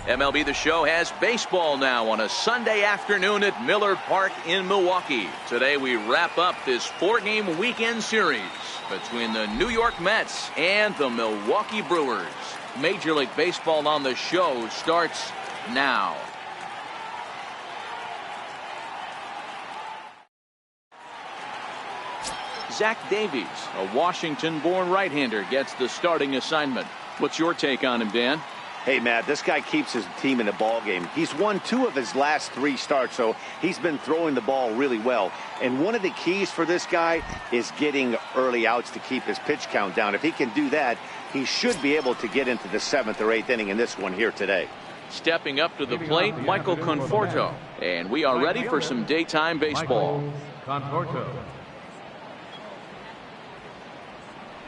MLB The Show has baseball now on a Sunday afternoon at Miller Park in Milwaukee. Today we wrap up this 4-game weekend series between the New York Mets and the Milwaukee Brewers. Major League Baseball on the Show starts now. Zach Davies, a Washington-born right-hander, gets the starting assignment. What's your take on him, Dan? Hey, Matt, this guy keeps his team in the ball game. He's won 2 of his last 3 starts, so he's been throwing the ball really well. And one of the keys for this guy is getting early outs to keep his pitch count down. If he can do that, he should be able to get into the 7th or 8th inning in this one here today. Stepping up to the plate, Michael Conforto. And we are ready for some daytime baseball.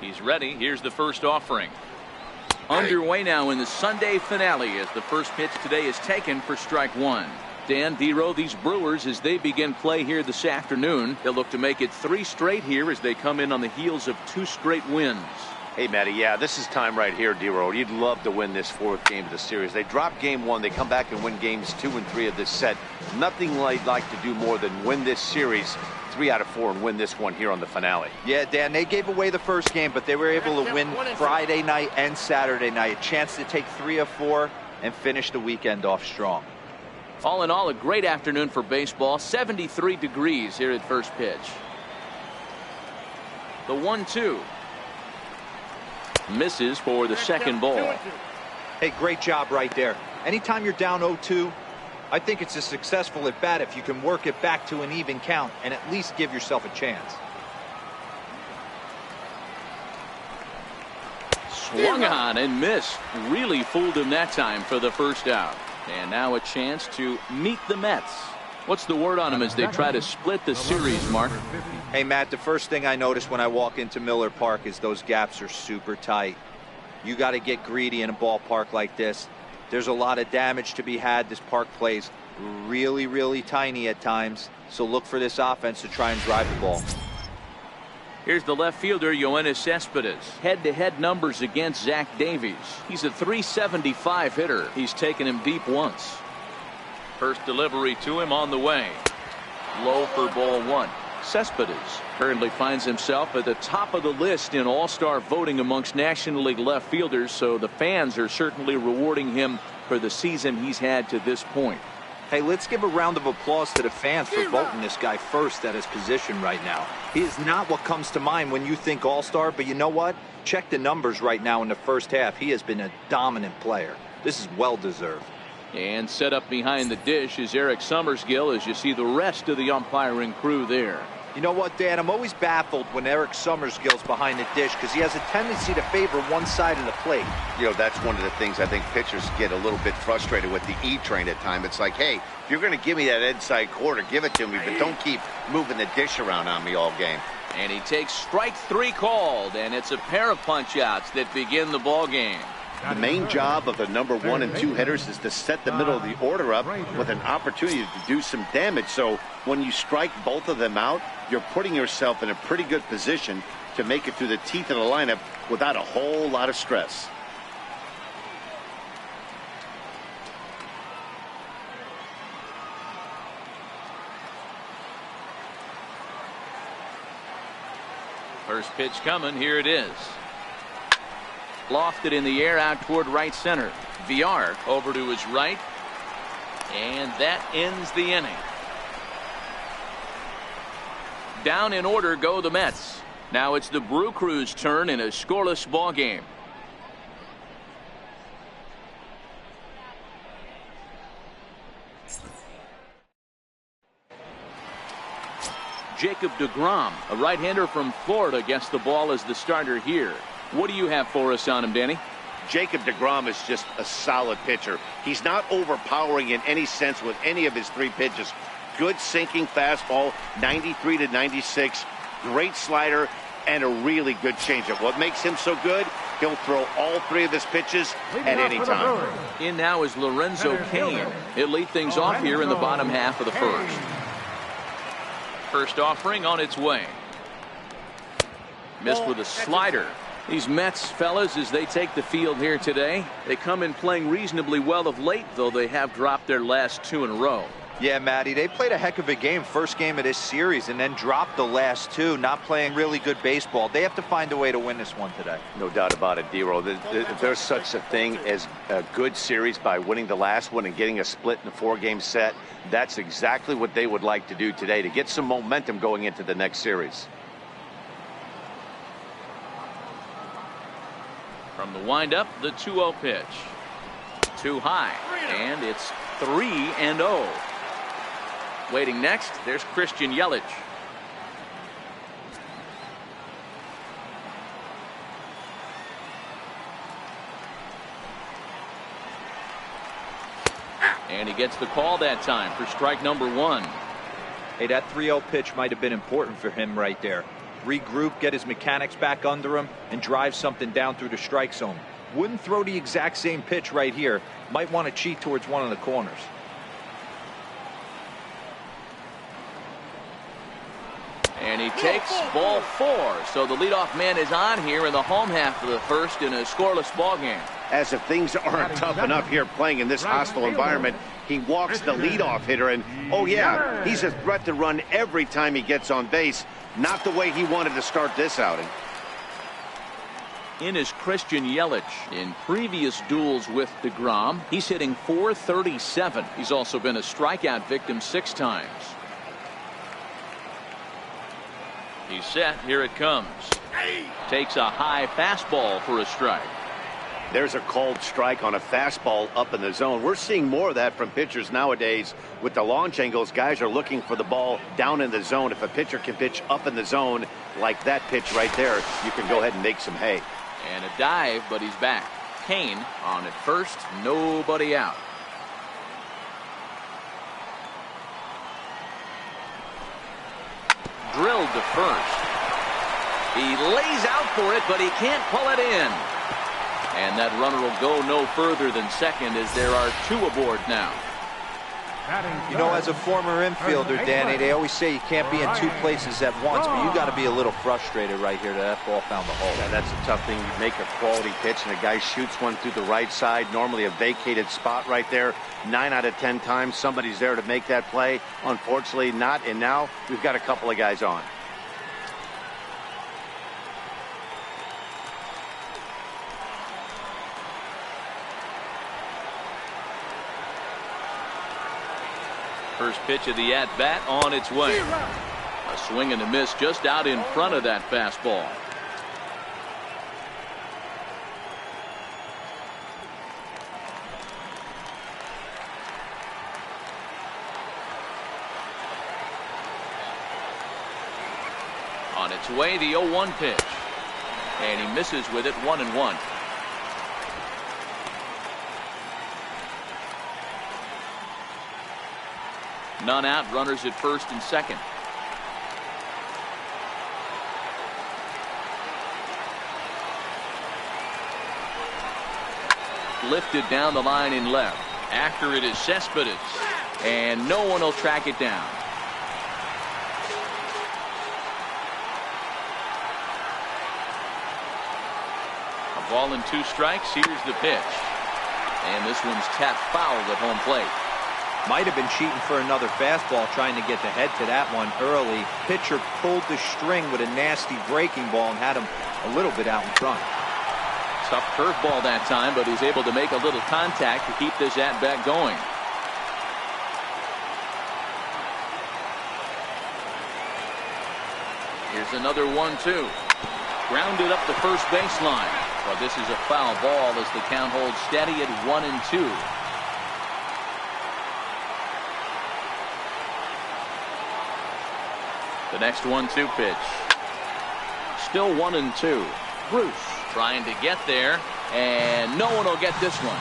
He's ready. Here's the first offering. Underway now in the Sunday finale as the first pitch today is taken for strike 1. Dan Dero, these Brewers, as they begin play here this afternoon, they'll look to make it 3 straight here as they come in on the heels of 2 straight wins. Hey, Matty, yeah, this is time right here, Dero. You'd love to win this 4th game of the series. They drop game 1. They come back and win games 2 and 3 of this set. Nothing they'd like to do more than win this series 3 out of 4 and win this one here on the finale. Yeah, Dan, they gave away the first game, but they were able to win Friday night and Saturday night. A chance to take 3 of 4 and finish the weekend off strong. All in all, a great afternoon for baseball. 73 degrees here at first pitch. The 1-2. Misses for the second ball. Hey, great job right there. Anytime you're down 0-2, I think it's a successful at bat if you can work it back to an even count and at least give yourself a chance. Swung on and missed. Really fooled him that time for the first out. And now a chance to meet the Mets. What's the word on them as they try to split the series, Mark? Hey, Matt, the first thing I notice when I walk into Miller Park is those gaps are super tight. You got to get greedy in a ballpark like this. There's a lot of damage to be had. This park plays really, really tiny at times. So look for this offense to try and drive the ball. Here's the left fielder, Yoenis Cespedes. Head-to-head numbers against Zach Davies. He's a .375 hitter. He's taken him deep once. First delivery to him on the way. Low for ball 1. Cespedes currently finds himself at the top of the list in all-star voting amongst National League left fielders, so the fans are certainly rewarding him for the season he's had to this point. Hey, let's give a round of applause to the fans for voting this guy first at his position right now. He is not what comes to mind when you think all-star, but you know what? Check the numbers right now in the first half. He has been a dominant player. This is well-deserved. And set up behind the dish is Eric Summersgill as you see the rest of the umpiring crew there. You know what, Dan? I'm always baffled when Eric Summersgill's behind the dish because he has a tendency to favor one side of the plate. You know, that's one of the things I think pitchers get a little bit frustrated with the E-train at times. It's like, hey, if you're going to give me that inside quarter, give it to me, but don't keep moving the dish around on me all game. And he takes strike 3 called, and it's a pair of punch-outs that begin the ball game. The main job of the number 1 and 2 hitters is to set the middle of the order up with an opportunity to do some damage. So when you strike both of them out, you're putting yourself in a pretty good position to make it through the teeth of the lineup without a whole lot of stress. First pitch coming. Here it is. Lofted in the air out toward right center. Villar over to his right. And that ends the inning. Down in order go the Mets. Now it's the Brew Crew's turn in a scoreless ball game. Jacob deGrom, a right-hander from Florida, gets the ball as the starter here. What do you have for us on him, Danny? Jacob deGrom is just a solid pitcher. He's not overpowering in any sense with any of his 3 pitches. Good sinking fastball, 93 to 96, great slider, and a really good changeup. What makes him so good? He'll throw all 3 of his pitches at any time. In now is Lorenzo Cain. He'll lead things off here in the bottom half of the first. First offering on its way. Missed with a slider. These Mets fellas, as they take the field here today, they come in playing reasonably well of late, though they have dropped their last 2 in a row. Yeah, Matty, they played a heck of a game, first game of this series, and then dropped the last 2, not playing really good baseball. They have to find a way to win this one today. No doubt about it, D-Roll. If there's such a thing as a good series by winning the last one and getting a split in a 4-game set, that's exactly what they would like to do today to get some momentum going into the next series. From the windup, the 2-0 pitch. Too high, and it's 3-0. Waiting next, there's Christian Yelich. And he gets the call that time for strike number 1. Hey, that 3-0 pitch might have been important for him right there. Regroup, get his mechanics back under him, and drive something down through the strike zone. Wouldn't throw the exact same pitch right here. Might want to cheat towards one of the corners. And he takes ball 4. So the leadoff man is on here in the home half of the first in a scoreless ball game. As if things aren't tough enough here playing in this hostile environment, he walks the leadoff hitter, and oh yeah, he's a threat to run every time he gets on base. Not the way he wanted to start this outing. In is Christian Yelich. In previous duels with DeGrom, he's hitting .437. He's also been a strikeout victim 6 times. He's set. Here it comes. Takes a high fastball for a strike. There's a called strike on a fastball up in the zone. We're seeing more of that from pitchers nowadays. With the launch angles, guys are looking for the ball down in the zone. If a pitcher can pitch up in the zone like that pitch right there, you can go ahead and make some hay. And a dive, but he's back. Kane on at first, nobody out. Drilled to first. He lays out for it, but he can't pull it in. And that runner will go no further than second as there are 2 aboard now. You know, as a former infielder, Danny, they always say you can't be in 2 places at once, but you got to be a little frustrated right here that ball found the hole. Yeah, that's a tough thing. You make a quality pitch and a guy shoots one through the right side, normally a vacated spot right there. 9 out of 10 times somebody's there to make that play. Unfortunately not, and now we've got a couple of guys on. First pitch of the at-bat on its way. A swing and a miss just out in front of that fastball. On its way, the 0-1 pitch. And he misses with it, 1-1. None out, runners at first and second. Lifted down the line in left. After it is Cespedes. And no one will track it down. A ball and 2 strikes. Here's the pitch. And this one's tapped foul at home plate. Might have been cheating for another fastball, trying to get the head to that one early. Pitcher pulled the string with a nasty breaking ball and had him a little bit out in front. Tough curveball that time, but he's able to make a little contact to keep this at-bat going. Here's another 1-2. Grounded up the first baseline. But this is a foul ball as the count holds steady at 1-2. The next 1-2 pitch. Still 1-2. Bruce trying to get there, and no one will get this one.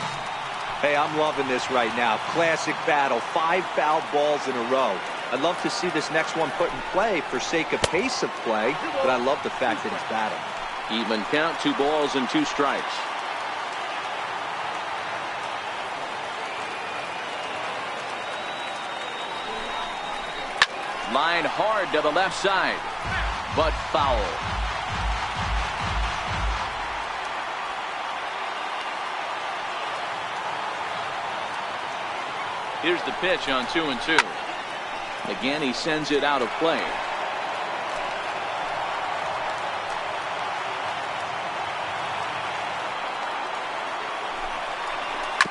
Hey, I'm loving this right now. Classic battle. 5 foul balls in a row. I'd love to see this next one put in play for sake of pace of play, but I love the fact that it's batting. Even count, 2 balls and 2 strikes. Line hard to the left side, but foul. Here's the pitch on 2-2. Again, he sends it out of play.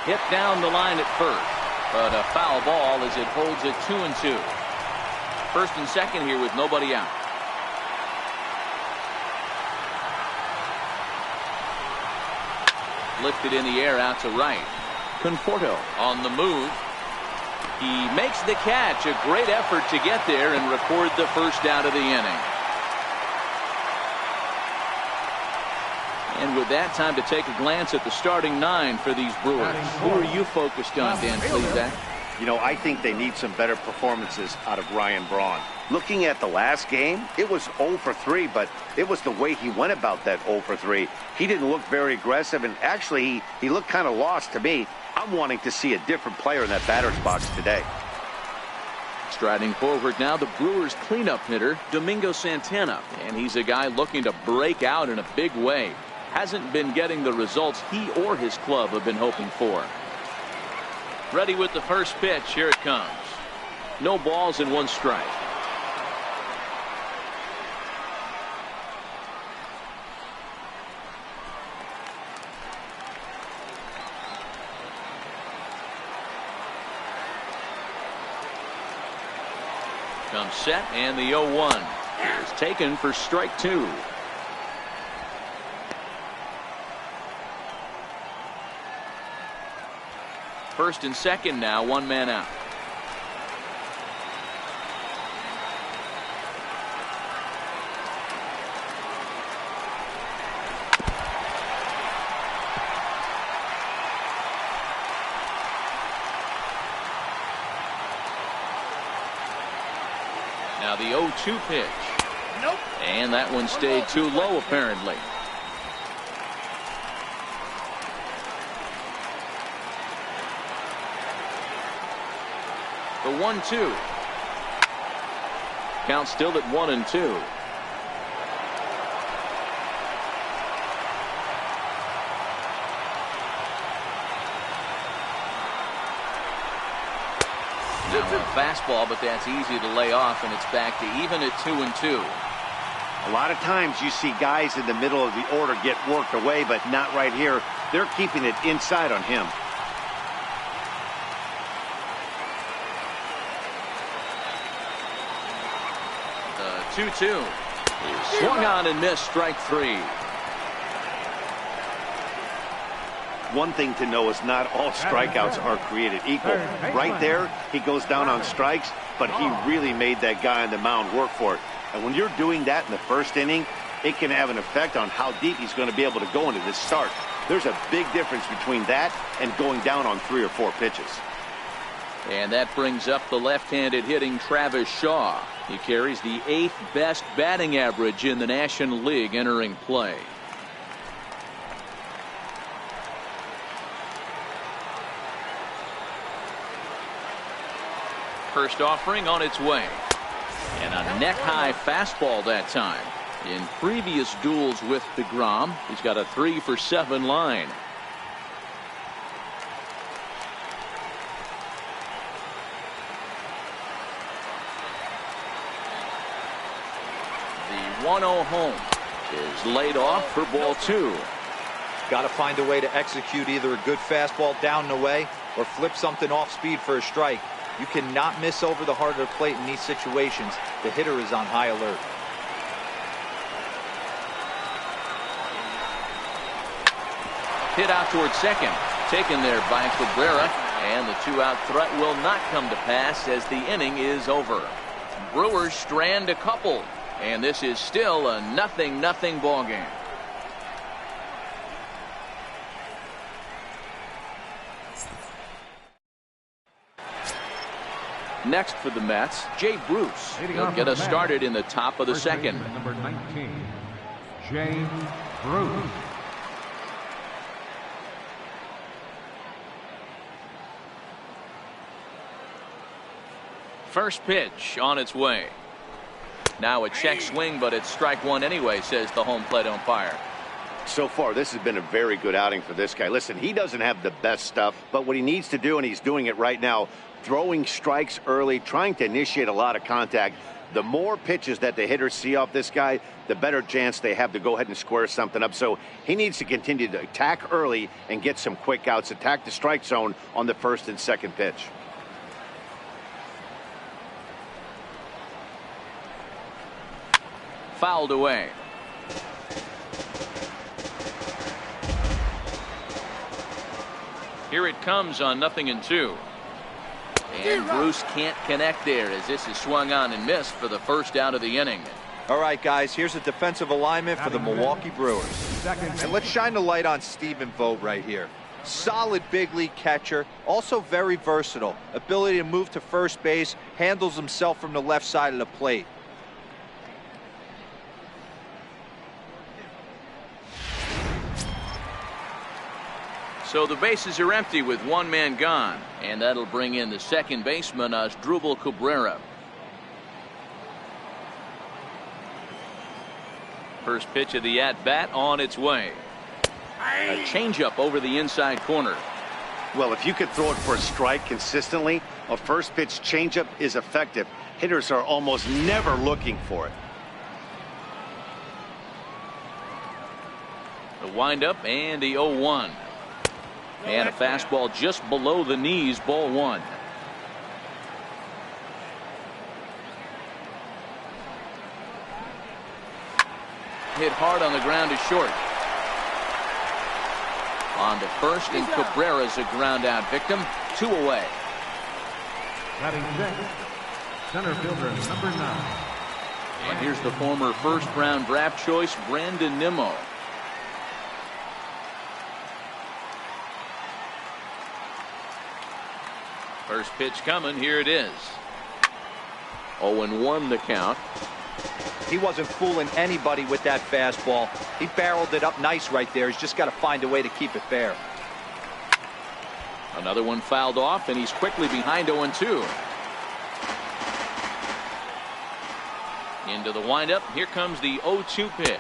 Hit down the line at first, but a foul ball as it holds it 2-2. First and second here with nobody out. Lifted in the air out to right. Conforto on the move. He makes the catch. A great effort to get there and record the first out of the inning. And with that, time to take a glance at the starting nine for these Brewers. Who are you focused on, Dan Plesac? You know, I think they need some better performances out of Ryan Braun. Looking at the last game, it was 0 for 3, but it was the way he went about that 0 for 3. He didn't look very aggressive, and actually, he looked kind of lost to me. I'm wanting to see a different player in that batter's box today. Striding forward now, the Brewers cleanup hitter, Domingo Santana. And he's a guy looking to break out in a big way. Hasn't been getting the results he or his club have been hoping for. Ready with the first pitch. Here it comes. No balls and 1 strike. Comes set, and the 0-1 is taken for strike 2. First and second now, 1 man out. Now the 0-2 pitch. Nope. And that one stayed too low apparently. The 1-2. Count still at 1-2. Now a fastball, but that's easy to lay off, and it's back to even at 2-2. A lot of times you see guys in the middle of the order get worked away, but not right here. They're keeping it inside on him. The 2-2 is swung on and missed, strike 3. One thing to know is not all strikeouts are created equal. Right there, he goes down on strikes, but he really made that guy on the mound work for it. And when you're doing that in the first inning, it can have an effect on how deep he's going to be able to go into this start. There's a big difference between that and going down on 3 or 4 pitches. And that brings up the left-handed hitting Travis Shaw. He carries the 8th best batting average in the National League entering play. First offering on its way. And a neck-high fastball that time. In previous duels with DeGrom, he's got a 3-for-7 line. The 1-0 home is laid off for ball 2. Got to find a way to execute either a good fastball down and away or flip something off speed for a strike. You cannot miss over the heart of the plate in these situations. The hitter is on high alert. Hit out towards second. Taken there by Cabrera. And the 2-out threat will not come to pass as the inning is over. Brewers strand a couple. And this is still a 0-0 ball game. Next for the Mets, Jay Bruce. He'll get us started in the top of the second. Number 19, Jay Bruce. First pitch on its way. Now a check swing, but it's strike 1 anyway, says the home plate umpire. So far, this has been a very good outing for this guy. Listen, he doesn't have the best stuff, but what he needs to do, and he's doing it right now, throwing strikes early, trying to initiate a lot of contact. The more pitches that the hitters see off this guy, the better chance they have to go ahead and square something up. So he needs to continue to attack early and get some quick outs, attack the strike zone on the first and second pitch. Fouled away. Here it comes on 0-2. And Bruce can't connect there as this is swung on and missed for the first out of the inning. All right, guys, here's a defensive alignment for the Milwaukee Brewers. And let's shine the light on Stephen Vogt right here. Solid big league catcher, also very versatile. Ability to move to first base, handles himself from the left side of the plate. So the bases are empty with one man gone, and that'll bring in the second baseman, Asdrubal Cabrera. First pitch of the at-bat on its way. A changeup over the inside corner. Well, if you could throw it for a strike consistently, a first pitch changeup is effective. Hitters are almost never looking for it. The windup and the 0-1. And a fastball just below the knees, ball one. Hit hard on the ground to short. On to first, and Cabrera's a ground out victim. 2 away. Batting sixth, center fielder number 9. And here's the former first-round draft choice, Brandon Nimmo. First pitch coming. Here it is. 0-1 the count. He wasn't fooling anybody with that fastball. He barreled it up nice right there. He's just got to find a way to keep it fair. Another one fouled off, and he's quickly behind 0-2. Into the windup. Here comes the 0-2 pitch.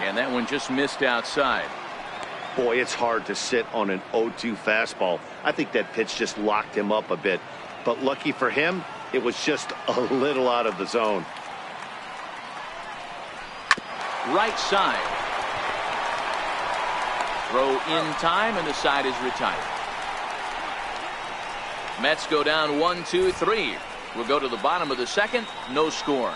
And that one just missed outside. Boy, it's hard to sit on an 0-2 fastball. I think that pitch just locked him up a bit. But lucky for him, it was just a little out of the zone. Right side. Throw in time, and the side is retired. Mets go down 1-2-3. We'll go to the bottom of the second. No score.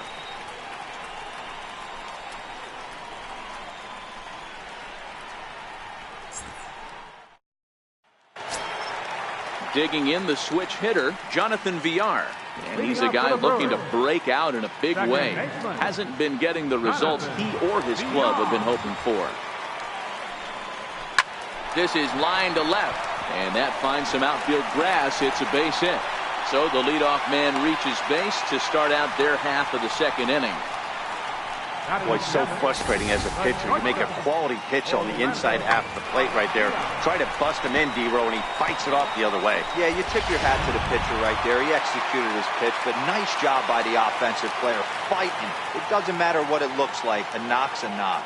Digging in the switch hitter, Jonathan Villar. And he's a guy looking to break out in a big way. Hasn't been getting the results he or his club have been hoping for. This is line to left, and that finds some outfield grass. It's a base hit. So the leadoff man reaches base to start out their half of the second inning. Boy, it's so frustrating as a pitcher. You make a quality pitch on the inside half of the plate right there. Try to bust him in, D-Row, and he fights it off the other way. Yeah, you tip your hat to the pitcher right there. He executed his pitch, but nice job by the offensive player fighting. It doesn't matter what it looks like. A knock's a knock.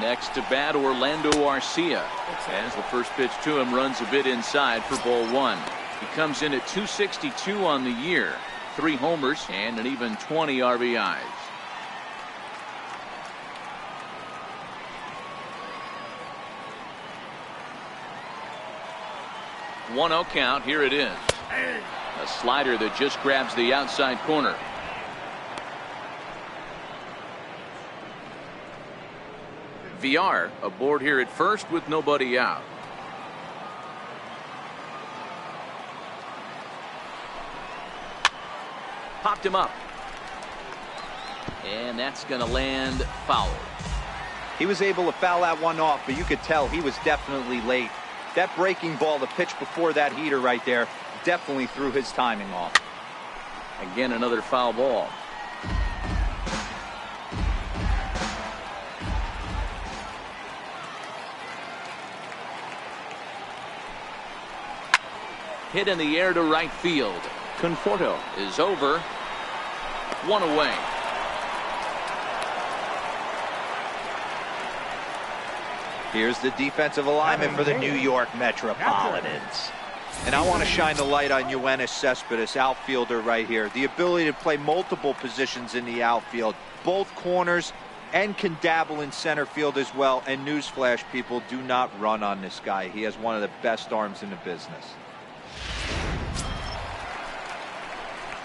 Next to bat, Orlando Arcia. As the first pitch to him runs a bit inside for ball one. He comes in at 262 on the year. 3 homers and an even 20 RBIs. 1-0 count. Here it is. A slider that just grabs the outside corner. Villar aboard here at first with nobody out. Popped him up. And that's going to land foul. He was able to foul that one off, but you could tell he was definitely late. That breaking ball, the pitch before that heater right there, definitely threw his timing off. Again, another foul ball. Hit in the air to right field. Conforto is over. 1 away. Here's the defensive alignment for the New York Metropolitans. And I want to shine the light on Yoenis Cespedes, outfielder right here. The ability to play multiple positions in the outfield, both corners, and can dabble in center field as well. And newsflash, people, do not run on this guy. He has one of the best arms in the business.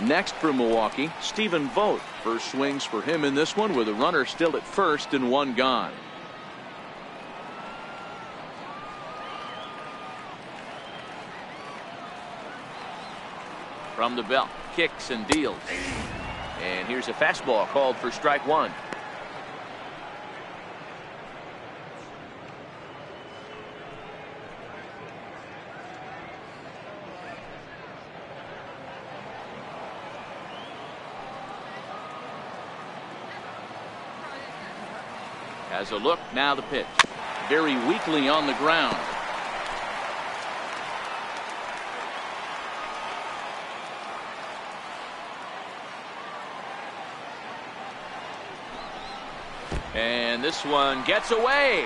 Next for Milwaukee, Stephen Vogt. First swings for him in this one with a runner still at first and one gone. From the belt, kicks and deals. And here's a fastball called for strike one. Has a look, now the pitch. Very weakly on the ground. And this one gets away.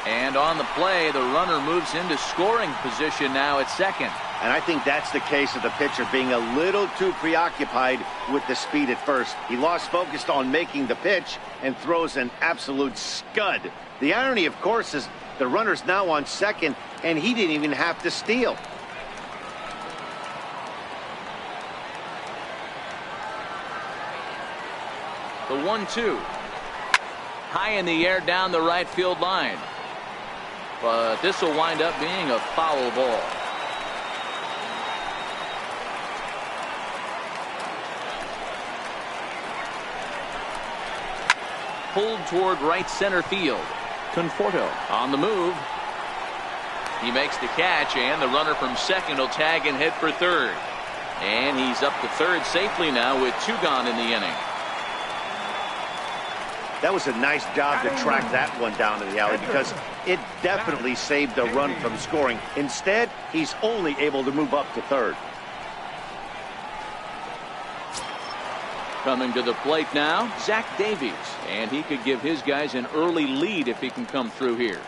And on the play, the runner moves into scoring position now at second. And I think that's the case of the pitcher being a little too preoccupied with the speed at first. He lost focus on making the pitch and throws an absolute scud. The irony, of course, is the runner's now on second, and he didn't even have to steal. The 1-2. High in the air down the right field line. But this will wind up being a foul ball. Pulled toward right center field. Conforto on the move. He makes the catch, and the runner from second will tag and head for third. And he's up to third safely now with two gone in the inning. That was a nice job to track that one down to the alley because it definitely saved the run from scoring. Instead, he's only able to move up to third. Coming to the plate now, Zach Davies. And he could give his guys an early lead if he can come through here.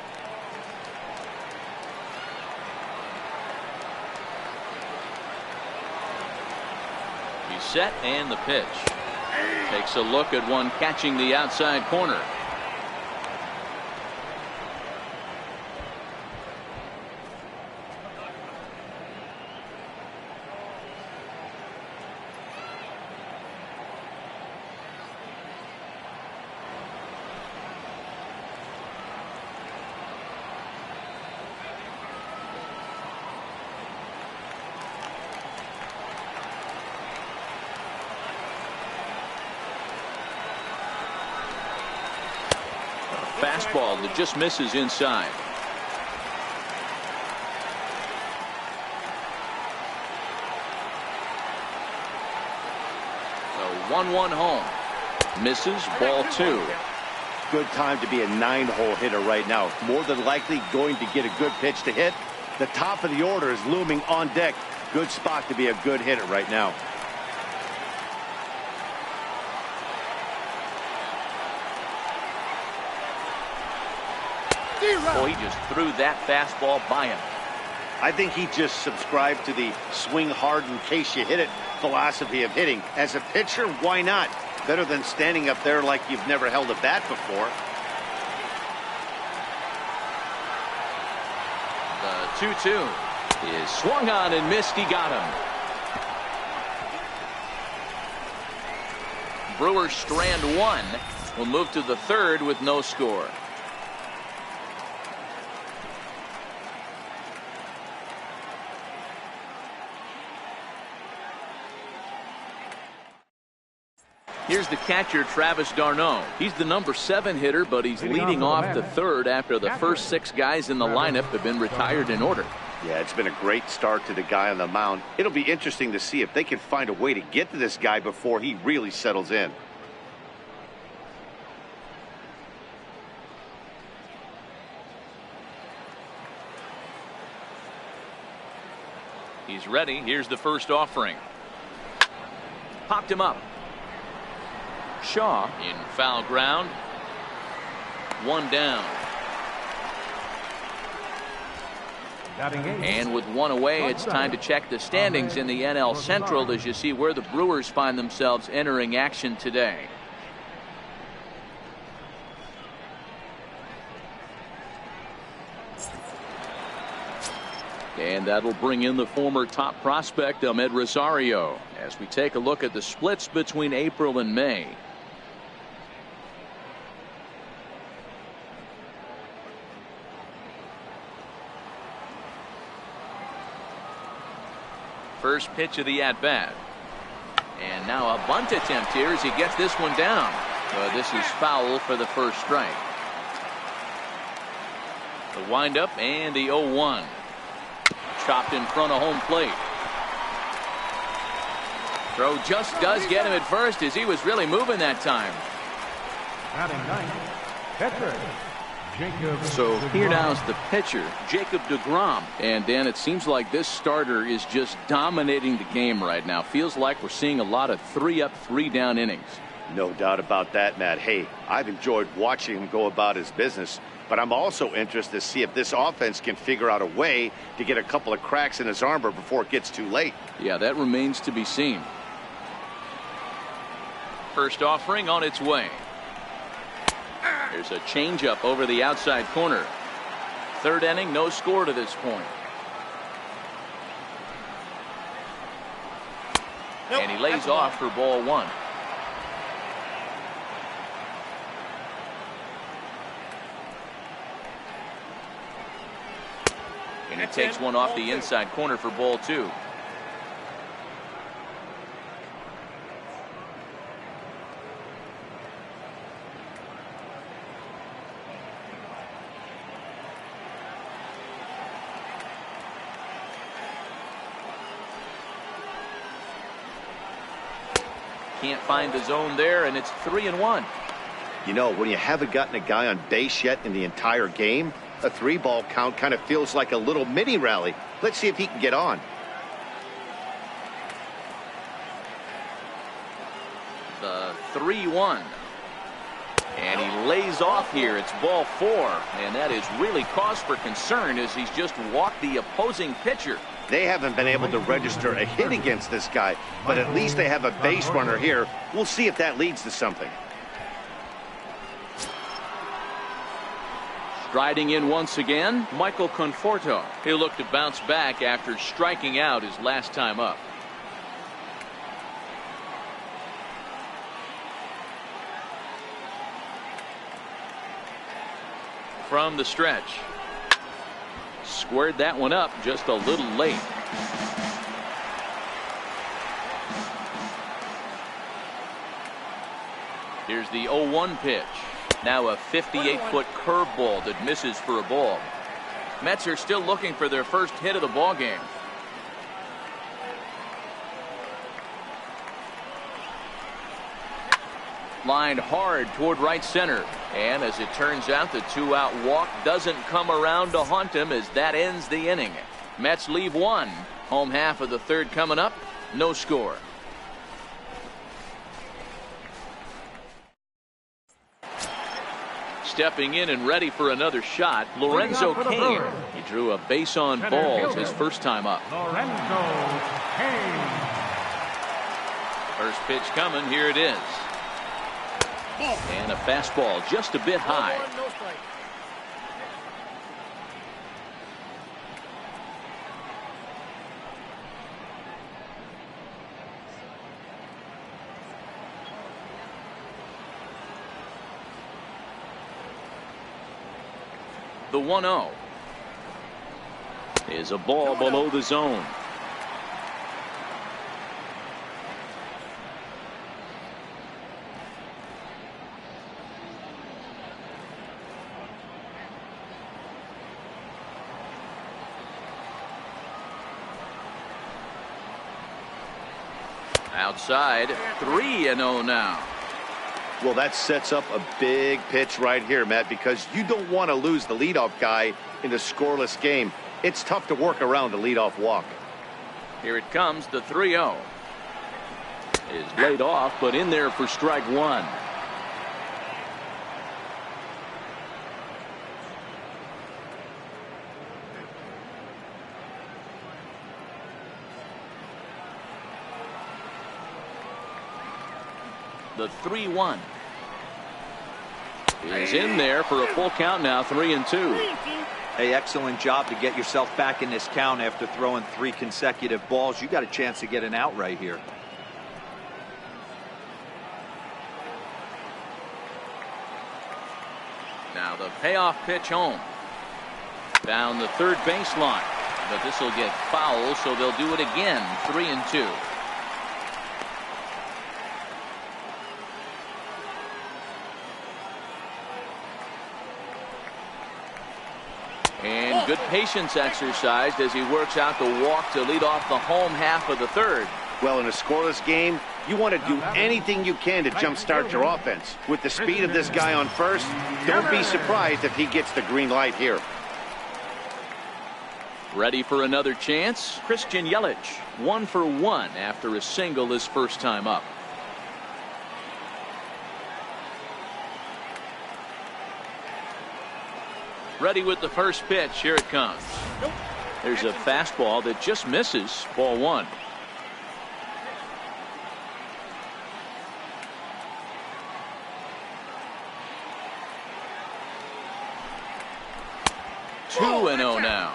He's set and the pitch. Takes a look at one catching the outside corner. Fastball that just misses inside. So 1-1 home. Misses, ball two. Good time to be a 9-hole hitter right now. More than likely going to get a good pitch to hit. The top of the order is looming on deck. Good spot to be a good hitter right now. Oh, he just threw that fastball by him. I think he just subscribed to the swing hard in case you hit it philosophy of hitting. As a pitcher, why not? Better than standing up there like you've never held a bat before. The 2-2 is swung on and missed. He got him. Brewers strand one. Will move to the third with no score. Here's the catcher, Travis d'Arnaud. He's the number 7 hitter, but he's leading off the third after the first 6 guys in the lineup have been retired in order. Yeah, it's been a great start to the guy on the mound. It'll be interesting to see if they can find a way to get to this guy before he really settles in. He's ready. Here's the first offering. Popped him up. Shaw in foul ground. One down. And with one away, it's time to check the standings in the NL Central as you see where the Brewers find themselves entering action today. And that'll bring in the former top prospect Ahmed Rosario as we take a look at the splits between April and May. First pitch of the at-bat. And now a bunt attempt here as he gets this one down. This is foul for the first strike. The windup and the 0-1. Chopped in front of home plate. Throw just does get him at first as he was really moving that time. So here now is the pitcher, Jacob deGrom. And Dan, it seems like this starter is just dominating the game right now. Feels like we're seeing a lot of 3-up, 3-down innings. No doubt about that, Matt. Hey, I've enjoyed watching him go about his business, but I'm also interested to see if this offense can figure out a way to get a couple of cracks in his armor before it gets too late. Yeah, that remains to be seen. First offering on its way. There's a changeup over the outside corner. Third inning, no score to this point. And he lays off for ball one. And he takes one off the inside corner for ball two. Can't find the zone there, and it's 3-1. You know, when you haven't gotten a guy on base yet in the entire game, a 3-ball count kind of feels like a little mini rally. Let's see if he can get on. The 3-1. And he lays off here. It's ball four. And that is really cause for concern as he's just walked the opposing pitcher. They haven't been able to register a hit against this guy, but at least they have a base runner here. We'll see if that leads to something. Striding in once again, Michael Conforto. He'll look to bounce back after striking out his last time up. From the stretch. Squared that one up just a little late. Here's the 0-1 pitch. Now a 58-foot curveball that misses for a ball. Mets are still looking for their first hit of the ball game. Lined hard toward right center. And as it turns out, the 2-out walk doesn't come around to haunt him as that ends the inning. Mets leave one. Home half of the third coming up. No score. Stepping in and ready for another shot, Lorenzo Cain. He drew a base on balls his first time up. Lorenzo Cain. First pitch coming. Here it is. And a fastball just a bit high. The 1-0 is a ball below the zone. Outside, 3-0 now. Well, that sets up a big pitch right here, Matt, because you don't want to lose the leadoff guy in a scoreless game. It's tough to work around the leadoff walk. Here it comes, the 3-0. is laid off, but in there for strike one. The 3-1 is in there for a full count now, 3-2. Hey, excellent job to get yourself back in this count after throwing 3 consecutive balls. You got a chance to get an out right here. Now the payoff pitch home. Down the third baseline. But this will get foul, so they'll do it again, 3-2. And good patience exercised as he works out the walk to lead off the home half of the third. Well, in a scoreless game, you want to do anything you can to jumpstart your offense. With the speed of this guy on first, don't be surprised if he gets the green light here. Ready for another chance? Christian Yelich, 1 for 1 after a single his first time up. Ready with the first pitch. Here it comes. There's a fastball that just misses. Ball 1. Two and 0 now.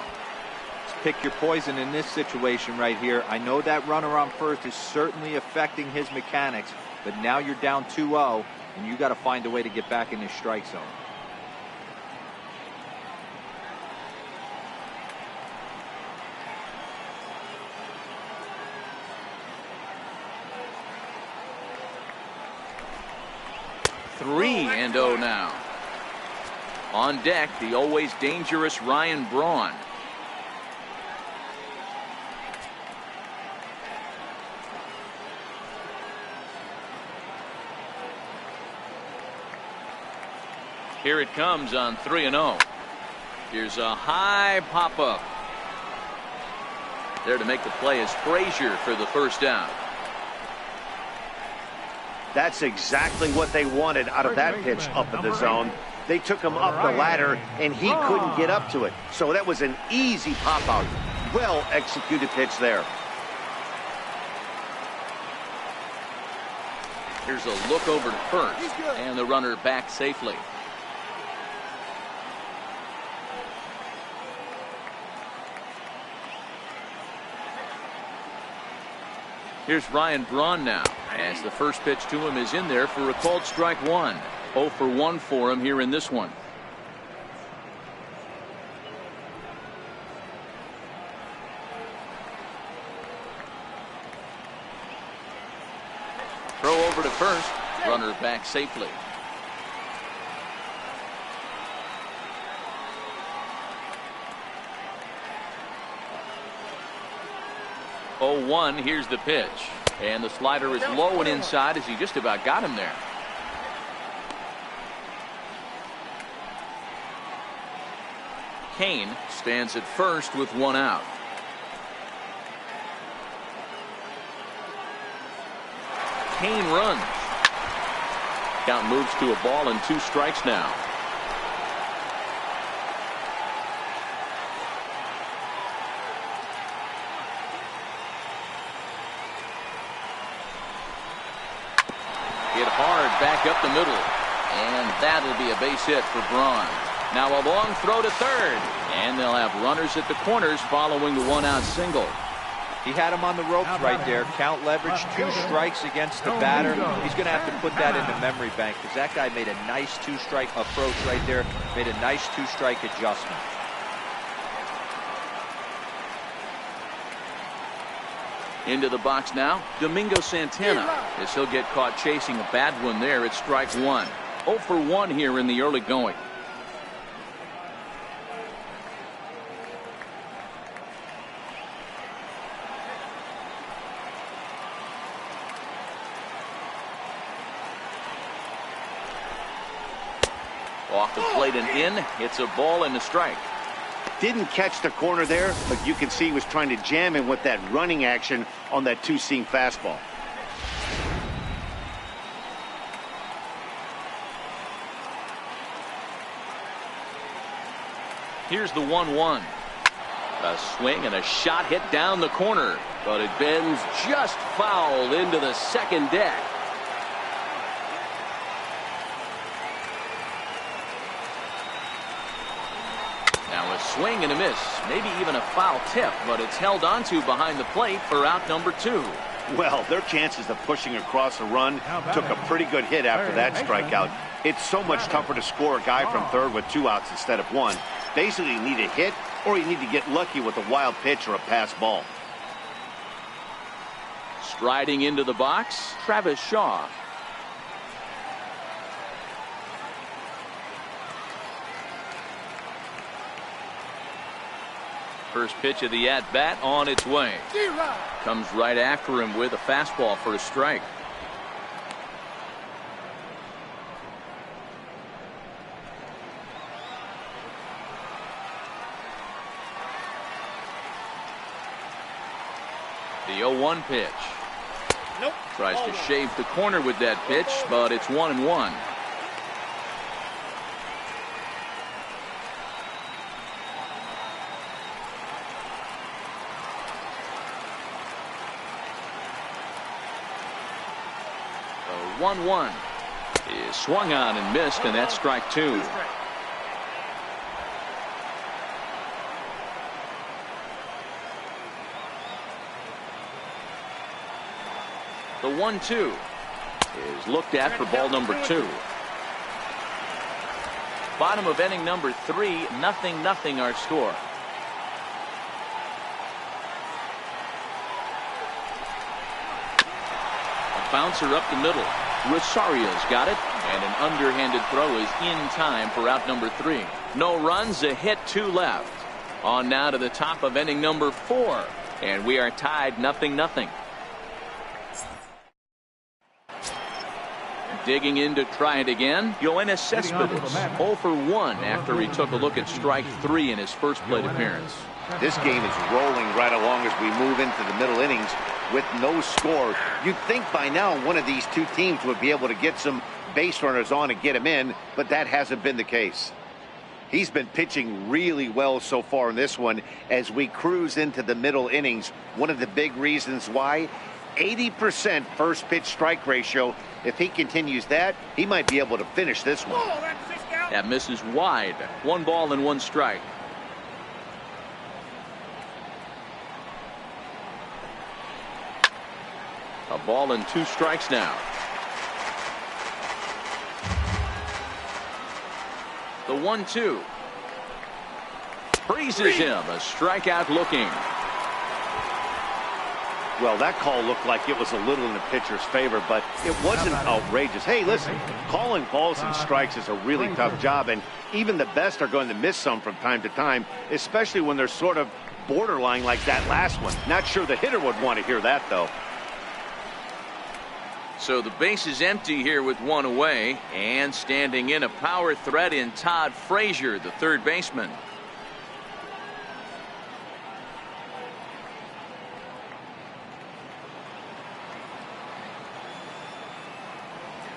Pick your poison in this situation right here. I know that runner on first is certainly affecting his mechanics, but now you're down 2-0, and you got to find a way to get back in this strike zone. Three and 0 now. On deck, the always dangerous Ryan Braun. Here it comes on 3-0. Here's a high pop-up. There to make the play is Frazier for the first down. That's exactly what they wanted out of that pitch up in the zone. They took him up the ladder, and he couldn't get up to it. So that was an easy pop-out. Well-executed pitch there. Here's a look over to first, and the runner back safely. Here's Ryan Braun now, as the first pitch to him is in there for a called strike one. 0 for 1 for him here in this one. Throw over to first, runner back safely. Oh, 1, here's the pitch. And the slider is low and inside as he just about got him there. Kane stands at first with 1 out. Kane runs. Count moves to a ball and 2 strikes now. Hit hard back up the middle. And that'll be a base hit for Braun. Now a long throw to third. And they'll have runners at the corners following the 1-out single. He had him on the ropes right there. Count leverage, 2 strikes against the batter. He's going to have to put that in the memory bank because that guy made a nice 2-strike approach right there. Made a nice 2-strike adjustment. Into the box now, Domingo Santana, as he'll get caught chasing a bad one there at strike 1. 0 for 1 here in the early going. Off the plate and in. It's a ball and a strike. Didn't catch the corner there, but you can see he was trying to jam him with that running action on that 2-seam fastball. Here's the 1-1. A swing and a shot hit down the corner, but it bends just foul into the second deck. Now a swing and a miss, maybe even a foul tip, but it's held onto behind the plate for out number 2. Well, their chances of pushing across a run took a pretty good hit after that strikeout. It's so much tougher to score a guy from third with 2 outs instead of 1. Basically, you need a hit or you need to get lucky with a wild pitch or a pass ball. Striding into the box, Travis Shaw. First pitch of the at-bat on its way. Comes right after him with a fastball for a strike. The 0-1 pitch. Nope. Tries to shave the corner with that pitch, but it's 1-1. The 1-1 is swung on and missed, and that's strike 2. The 1-2 is looked at for ball number 2. Bottom of inning number 3, 0-0 our score. A bouncer up the middle. Rosario's got it, and an underhanded throw is in time for out number 3. No runs, a hit, 2 left. On now to the top of inning number 4, and we are tied 0-0. Digging in to try it again, Yoenis Cespedes, 0 for 1 after he took a look at strike 3 in his first plate appearance. This game is rolling right along as we move into the middle innings with no score. You'd think by now one of these two teams would be able to get some base runners on and get him in, but that hasn't been the case. He's been pitching really well so far in this one as we cruise into the middle innings. One of the big reasons why, 80% first pitch strike ratio. If he continues that, he might be able to finish this one. That misses wide. 1 ball and 1 strike. A ball and 2 strikes now. The 1-2 freezes him. A strikeout looking. Well, that call looked like it was a little in the pitcher's favor, but it wasn't outrageous. Hey, listen, calling balls and strikes is a really tough job, and even the best are going to miss some from time to time, especially when they're sort of borderline like that last one. Not sure the hitter would want to hear that, though. So the base is empty here with 1 away, and standing in a power threat in Todd Frazier, the third baseman.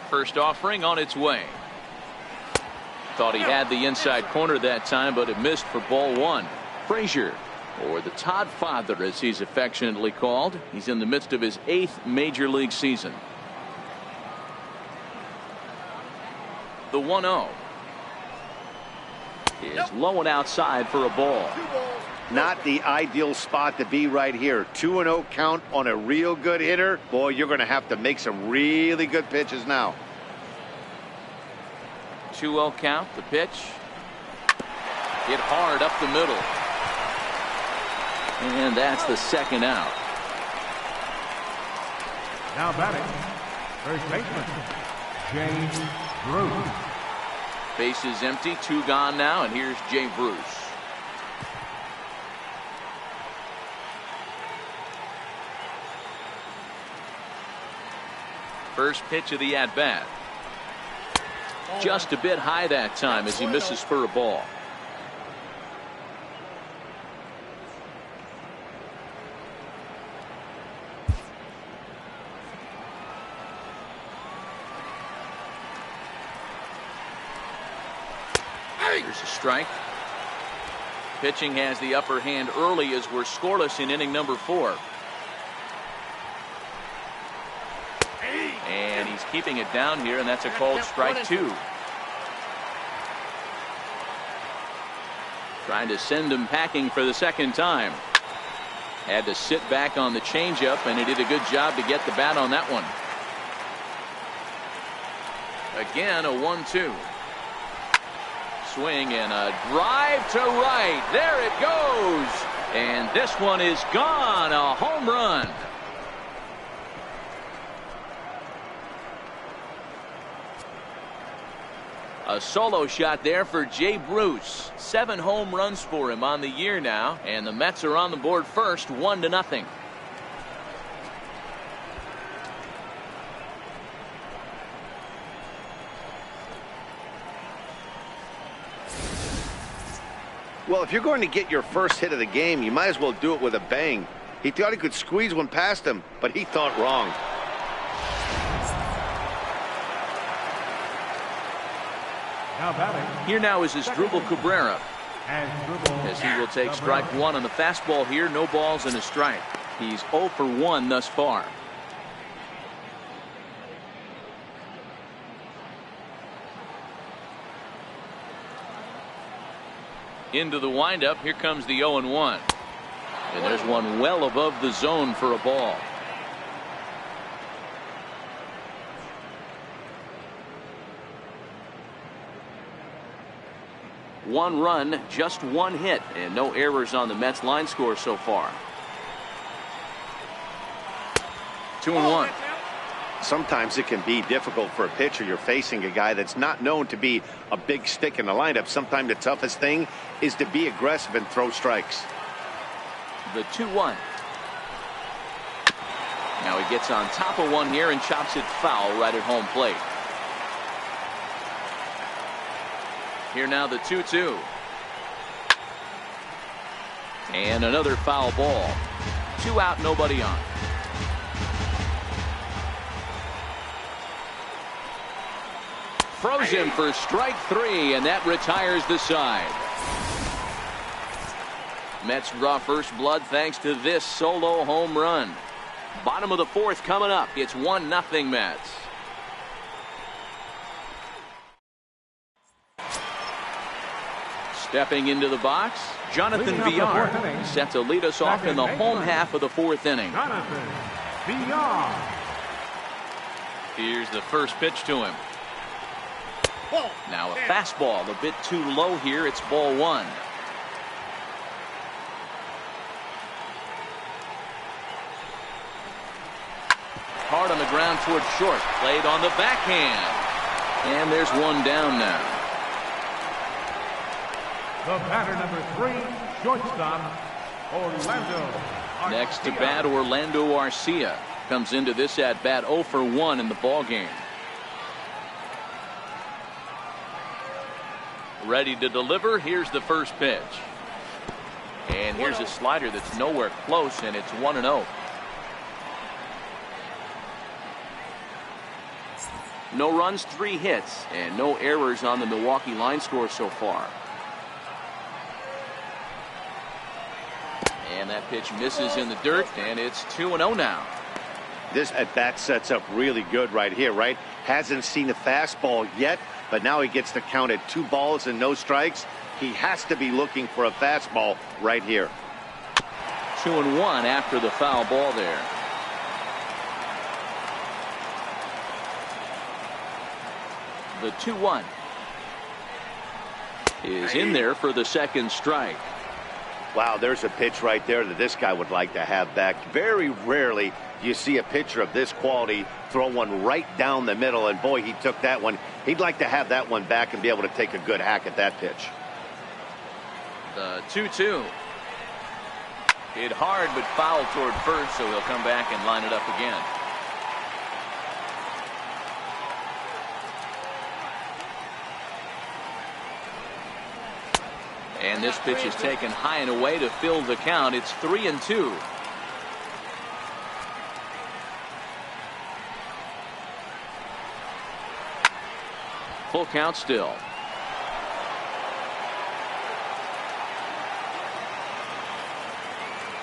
First offering on its way. Thought he had the inside corner that time, but it missed for ball 1. Frazier, or the Todd Father as he's affectionately called. He's in the midst of his 8th major league season. The 1-0 is low and outside for a ball. Not the ideal spot to be right here. 2-0 count on a real good hitter. Boy, you're going to have to make some really good pitches now. 2-0 count. The pitch hit hard up the middle, and that's the second out. Now batting, first baseman, James Bruce. Base is empty, 2 gone now, and here's Jay Bruce. First pitch of the at-bat. Just a bit high that time as he misses for a ball. Here's a strike. Pitching has the upper hand early as we're scoreless in inning number 4. And he's keeping it down here, and that's a called strike 2. Trying to send him packing for the second time. Had to sit back on the changeup, and he did a good job to get the bat on that one. Again, a 1-2. Swing and a drive to right. There it goes. And this one is gone. A home run. A solo shot there for Jay Bruce. 7 home runs for him on the year now. And the Mets are on the board first, 1-0. Well, if you're going to get your first hit of the game, you might as well do it with a bang. He thought he could squeeze one past him, but he thought wrong. Now batting. Here now is Asdrubal Cabrera. As he will take strike 1 on the fastball here. No balls and a strike. He's 0 for 1 thus far. Into the windup. Here comes the 0-1. And there's one well above the zone for a ball. One run, just one hit, and no errors on the Mets line score so far. 2-1. Sometimes it can be difficult for a pitcher. You're facing a guy that's not known to be a big stick in the lineup. Sometimes the toughest thing is to be aggressive and throw strikes. The 2-1. Now he gets on top of one here and chops it foul right at home plate. Here now the 2-2. And another foul ball. 2 out, nobody on. Froze him for strike 3, and that retires the side. Mets draw first blood thanks to this solo home run. Bottom of the 4th coming up. It's 1-0 Mets. Stepping into the box, Jonathan Villar set to lead us off in the home half of the 4th inning. Jonathan Villar. Here's the first pitch to him. Now a fastball a bit too low here. It's ball 1. Hard on the ground towards short. Played on the backhand. And there's one down now. The batter number 3, shortstop, Orlando Arcia. Next to bat, Orlando Arcia comes into this at bat 0 for 1 in the ball game. Ready to deliver. Here's the first pitch. And here's a slider that's nowhere close, and it's 1-0. No runs, 3 hits, and no errors on the Milwaukee line score so far. And that pitch misses in the dirt, and it's 2-0 now. This at bat sets up really good right here, right? Hasn't seen a fastball yet, but now he gets to count at 2 balls and no strikes. He has to be looking for a fastball right here. 2-1 after the foul ball there. The 2-1 is in there for the second strike. Wow, there's a pitch right there that this guy would like to have back. Very rarely do you see a pitcher of this quality throw one right down the middle, and boy, he took that one. He'd like to have that one back and be able to take a good hack at that pitch. The 2-2. Hit hard but fouled toward first, so he'll come back and line it up again. And this pitch is taken high and away to fill the count. It's 3-2. Full count still.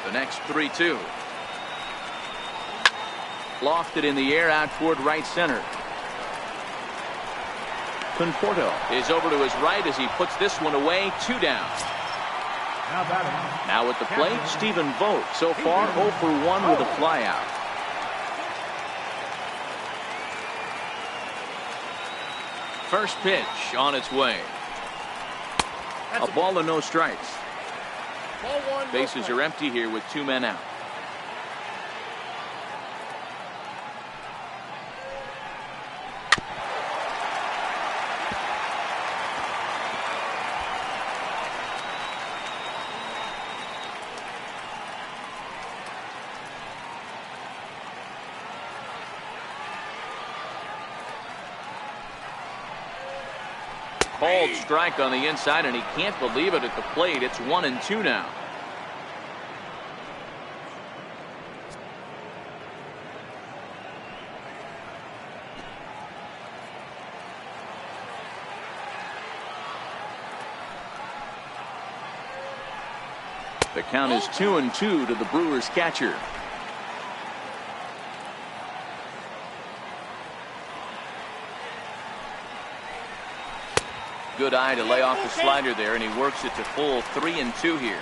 The next 3-2. Lofted in the air out toward right center. Conforto is over to his right as he puts this one away. 2 down. Now at the plate, Stephen Vogt. So far 0 for 1 with a flyout. First pitch on its way. A ball and no strikes. Bases are empty here with 2 men out. Called strike on the inside, and he can't believe it at the plate. It's 1-2 now. The count is 2-2 to the Brewers catcher. Good eye to lay off the slider there, and he works it to full 3-2 here.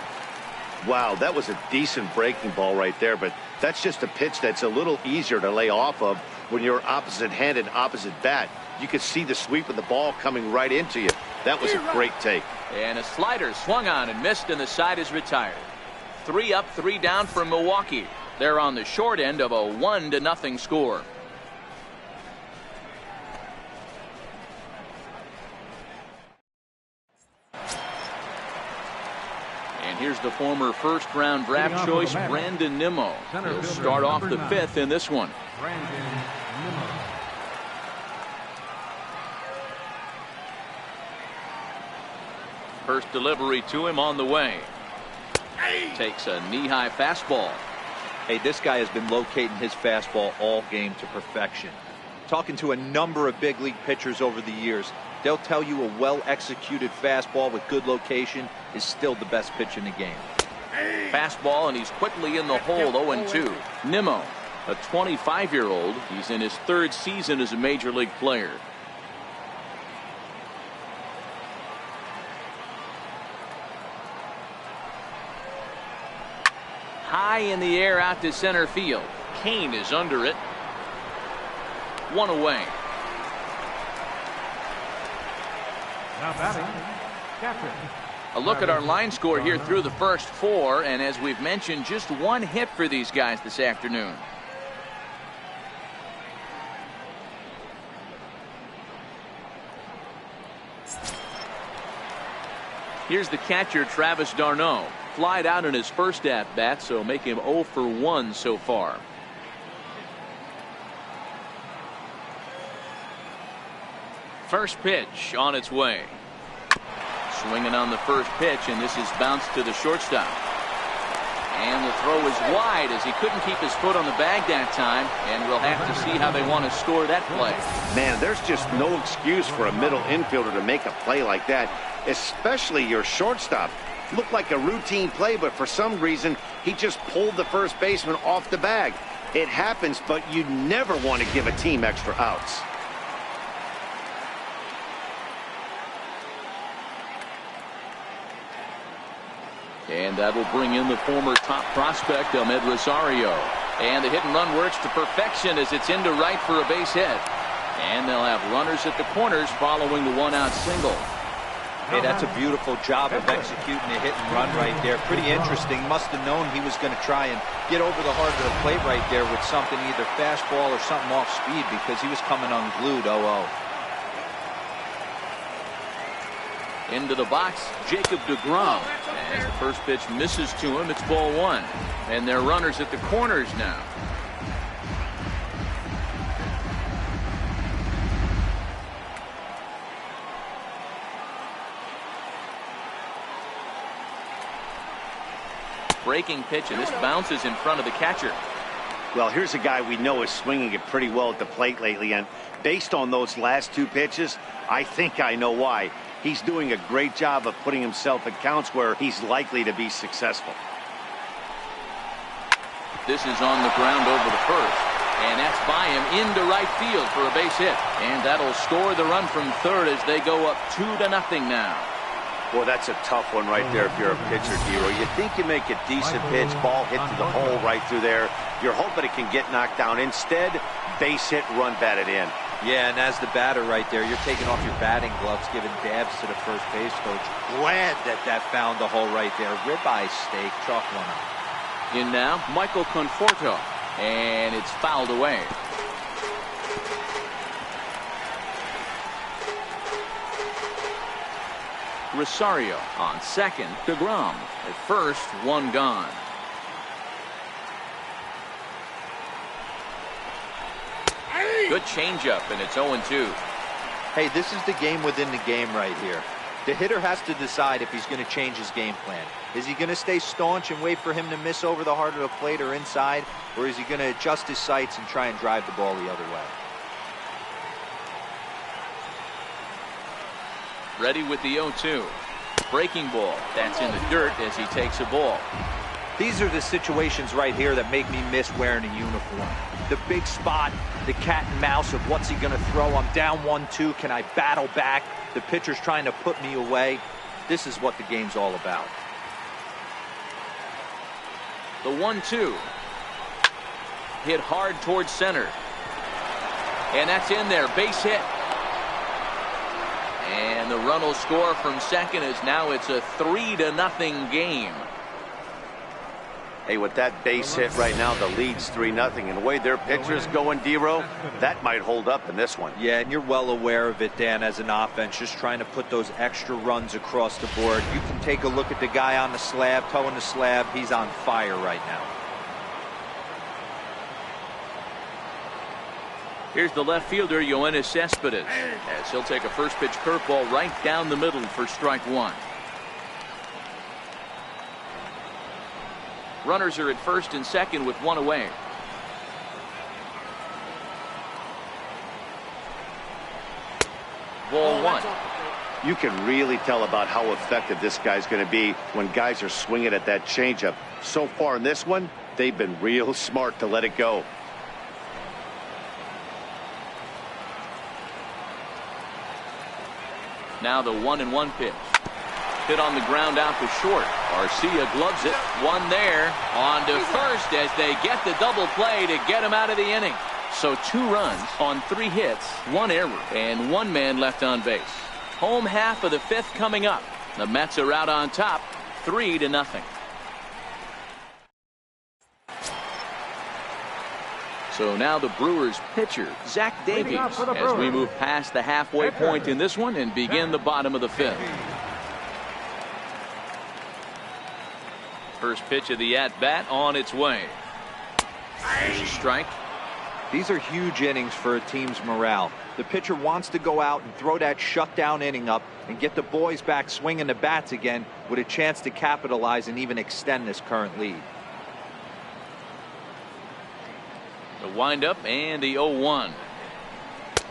Wow, that was a decent breaking ball right there, but that's just a pitch that's a little easier to lay off of when you're opposite-handed, opposite bat. You could see the sweep of the ball coming right into you. That was a great take. And a slider swung on and missed, and the side is retired. 3 up, 3 down for Milwaukee. They're on the short end of a 1-0 score. And here's the former first-round draft choice, Brandon Nimmo. He'll start off the 5th in this one. First delivery to him on the way. Takes a knee-high fastball. Hey, this guy has been locating his fastball all game to perfection. Talking to a number of big league pitchers over the years, they'll tell you a well-executed fastball with good location is still the best pitch in the game. Fastball, and he's quickly in the hole. 0-2. Nimmo, a 25-year-old. He's in his 3rd season as a major league player. High in the air out to center field. Kane is under it. 1 away. Now batting, catcher. A look at our line score here through the first 4, and as we've mentioned, just 1 hit for these guys this afternoon. Here's the catcher, Travis d'Arnaud. Flied out in his first at-bat, so make him 0 for 1 so far. First pitch on its way. Swinging on the first pitch, and this is bounced to the shortstop. And the throw is wide as he couldn't keep his foot on the bag that time, and we'll have to see how they want to score that play. Man, there's just no excuse for a middle infielder to make a play like that, especially your shortstop. Looked like a routine play, but for some reason, he just pulled the first baseman off the bag. It happens, but you never want to give a team extra outs. And that will bring in the former top prospect, Ahmed Rosario. And the hit and run works to perfection as it's into right for a base hit. And they'll have runners at the corners following the 1-out single. Hey, that's a beautiful job of executing a hit and run right there. Pretty interesting. Must have known he was going to try and get over the heart of the plate right there with something, either fastball or something off speed, because he was coming unglued. 0-0. Into the box, Jacob deGrom. As the first pitch misses to him, it's ball 1. And they're runners at the corners now. Breaking pitch, and this bounces in front of the catcher. Well, here's a guy we know is swinging it pretty well at the plate lately, and based on those last 2 pitches, I think I know why. He's doing a great job of putting himself at counts where he's likely to be successful. This is on the ground over the first. And that's by him into right field for a base hit. And that'll score the run from third as they go up 2-0 now. Well, that's a tough one right there if you're a pitcher, Dero. You think you make a decent pitch, ball hit to the hole right through there. You're hoping it can get knocked down. Instead, base hit, run batted in. Yeah, and as the batter right there, you're taking off your batting gloves, giving dabs to the first base coach. Glad that found the hole right there. Ribeye steak, chalk one up. In now, Michael Conforto. And it's fouled away. Rosario on second. DeGrom at first, one gone. Good changeup, and it's 0-2. Hey, this is the game within the game right here. The hitter has to decide if he's going to change his game plan. Is he going to stay staunch and wait for him to miss over the heart of the plate or inside? Or is he going to adjust his sights and try and drive the ball the other way? Ready with the 0-2. Breaking ball. That's in the dirt as he takes a ball. These are the situations right here that make me miss wearing a uniform. The big spot, the cat and mouse of what's he going to throw. I'm down 1-2. Can I battle back? The pitcher's trying to put me away. This is what the game's all about. The 1-2. Hit hard towards center. And that's in there. Base hit. And the run will score from second as now it's a 3-0 game. Hey, with that base hit right now, the lead's 3-0. And the way their pitcher's going, Dero, that might hold up in this one. Yeah, and you're well aware of it, Dan, as an offense, just trying to put those extra runs across the board. You can take a look at the guy on the slab, towing the slab. He's on fire right now. Here's the left fielder, Yoenis Cespedes, as he'll take a first pitch curveball right down the middle for strike one. Runners are at first and second with one away. Ball one. You can really tell about how effective this guy's going to be when guys are swinging at that changeup. So far in this one, they've been real smart to let it go. Now the 1-1 pitch. Hit on the ground out to short. Garcia gloves it. One there. On to first as they get the double play to get him out of the inning. So 2 runs on 3 hits, 1 error, and 1 man left on base. Home half of the 5th coming up. The Mets are out on top, 3-0. So now the Brewers pitcher, Zach Davies, as we move past the halfway point in this one and begin the bottom of the 5th. First pitch of the at-bat on its way. There's a strike. These are huge innings for a team's morale. The pitcher wants to go out and throw that shutdown inning up and get the boys back swinging the bats again with a chance to capitalize and even extend this current lead. The windup and the 0-1.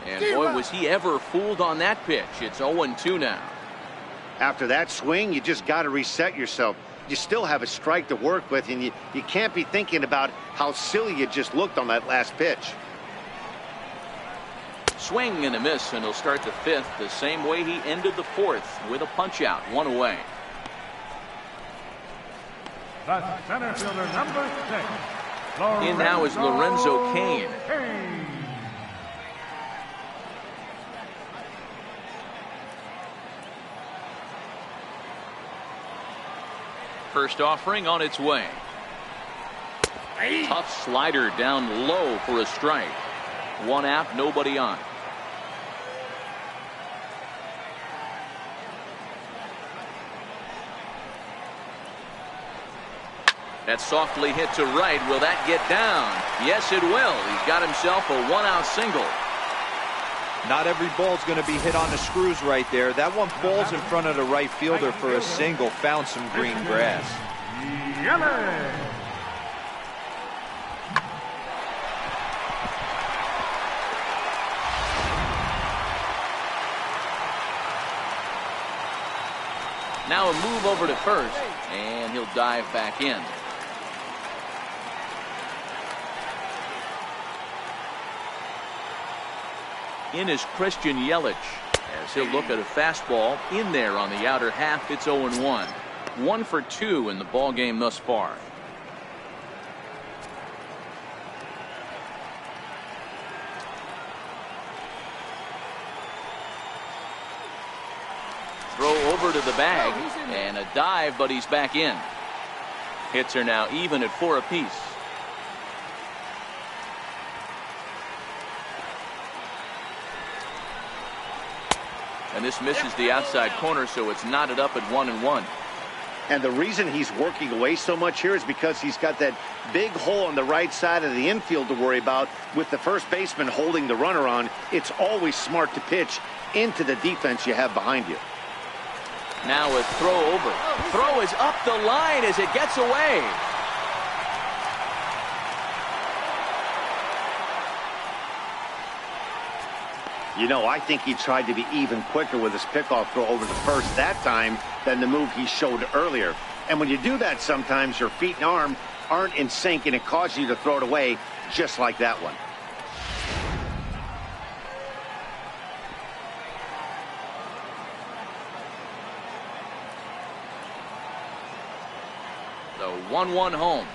And boy, was he ever fooled on that pitch. It's 0-2 now. After that swing, you just got to reset yourself. You still have a strike to work with, and you can't be thinking about how silly you just looked on that last pitch. Swing and a miss, and he'll start the 5th the same way he ended the 4th with a punch out, 1 away. The center fielder, number 6. In now is Lorenzo Cain. First offering on its way. Tough slider down low for a strike. 1 out, nobody on. That's softly hit to right. Will that get down? Yes, it will. He's got himself a 1-out single. Not every ball's going to be hit on the screws right there. That one falls in front of the right fielder for a single. Found some green grass. Now a move over to first, and he'll dive back in. In is Christian Yelich, as he'll look at a fastball in there on the outer half. It's 0-1. 1 for 2 in the ball game thus far. Throw over to the bag and a dive, but he's back in. Hits are now even at 4 apiece. And this misses the outside corner, so it's knotted up at 1-1. And the reason he's working away so much here is because he's got that big hole on the right side of the infield to worry about with the first baseman holding the runner on. It's always smart to pitch into the defense you have behind you. Now a throw over. Throw is up the line as it gets away. You know, I think he tried to be even quicker with his pickoff throw over the first that time than the move he showed earlier. And when you do that, sometimes your feet and arm aren't in sync, and it causes you to throw it away just like that one. The 1-1 home.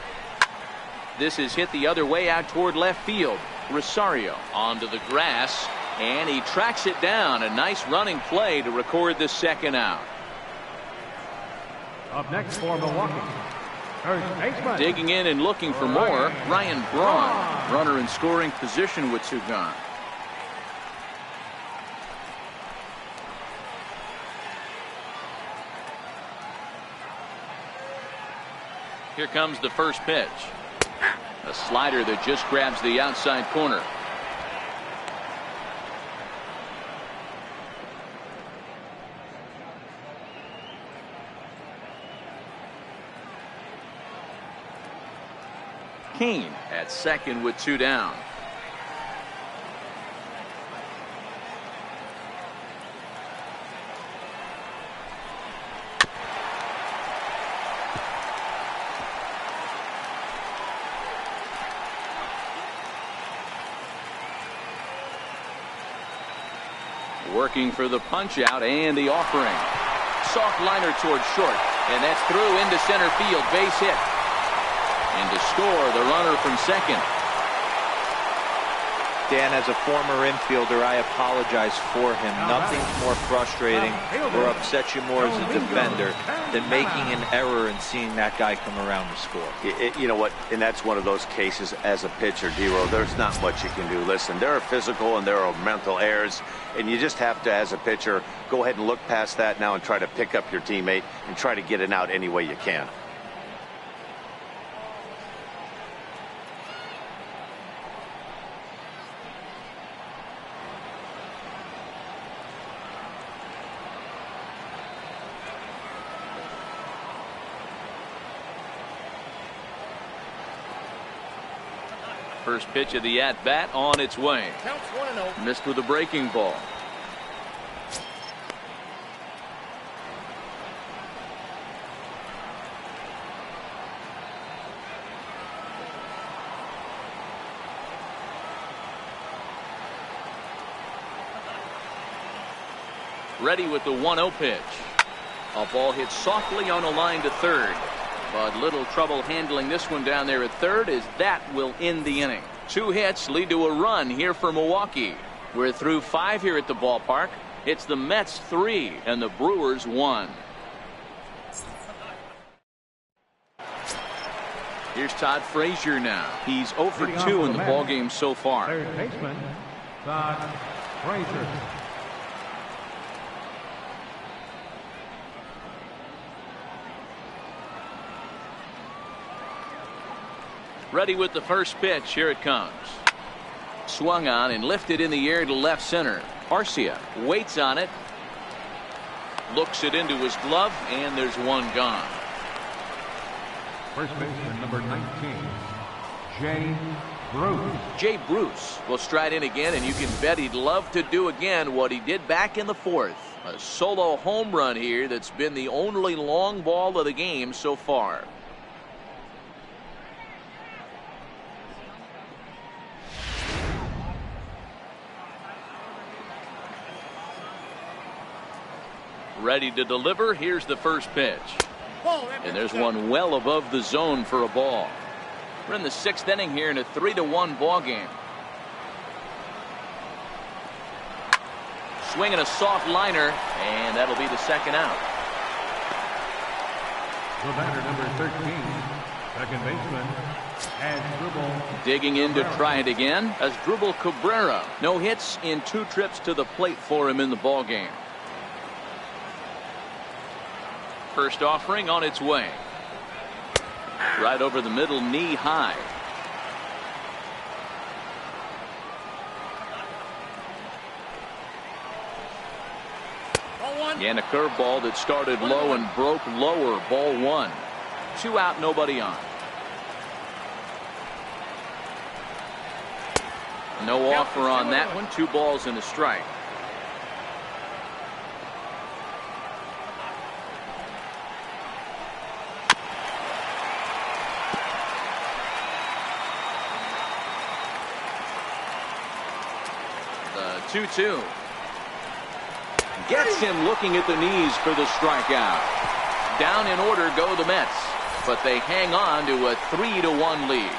This is hit the other way out toward left field. Rosario onto the grass, and he tracks it down. A nice running play to record the second out. Up next for Milwaukee, first baseman. Digging in and looking for more, Ryan Braun. Runner in scoring position with 2 gone. Here comes the first pitch. A slider that just grabs the outside corner. Kane at second with 2 down. Working for the punch out and the offering. Soft liner towards short, and that's through into center field. Base hit. And to score, the runner from second. Dan, as a former infielder, I apologize for him. Nothing's more frustrating or upsets you more as a defender than making an error and seeing that guy come around to score. You know what? And that's one of those cases as a pitcher, D-Row. There's not much you can do. Listen, there are physical and there are mental errors, and you just have to, as a pitcher, go ahead and look past that now and try to pick up your teammate and try to get it out any way you can. First pitch of the at-bat on its way. Counts 1-0. Missed with a breaking ball. Ready with the 1-0 pitch. A ball hit softly on a line to third. But little trouble handling this one down there at third, as that will end the inning. 2 hits lead to a run here for Milwaukee. We're through 5 here at the ballpark. It's the Mets 3 and the Brewers 1. Here's Todd Frazier now. He's 0 for 2 in the ballgame so far. Third baseman, Todd Frazier. Ready with the first pitch. Here it comes. Swung on and lifted in the air to left center. Arcia waits on it. Looks it into his glove, and there's one gone. First baseman, number 19, Jay Bruce. Jay Bruce will stride in again, and you can bet he'd love to do again what he did back in the 4th. A solo home run here that's been the only long ball of the game so far. Ready to deliver. Here's the first pitch. And there's one well above the zone for a ball. We're in the 6th inning here in a 3-1 ball game. Swinging a soft liner, and that'll be the second out. The batter, number 13, second baseman, Asdrubal. Digging in to try it again, Asdrubal Cabrera. No hits in 2 trips to the plate for him in the ball game. First offering on its way. Right over the middle, knee high. And a curveball that started low and broke lower. Ball 1. 2 out, nobody on. No offer on that one. 2 balls and a strike. The 2-2. Gets him looking at the knees for the strikeout. Down in order go the Mets, but they hang on to a 3-1 lead.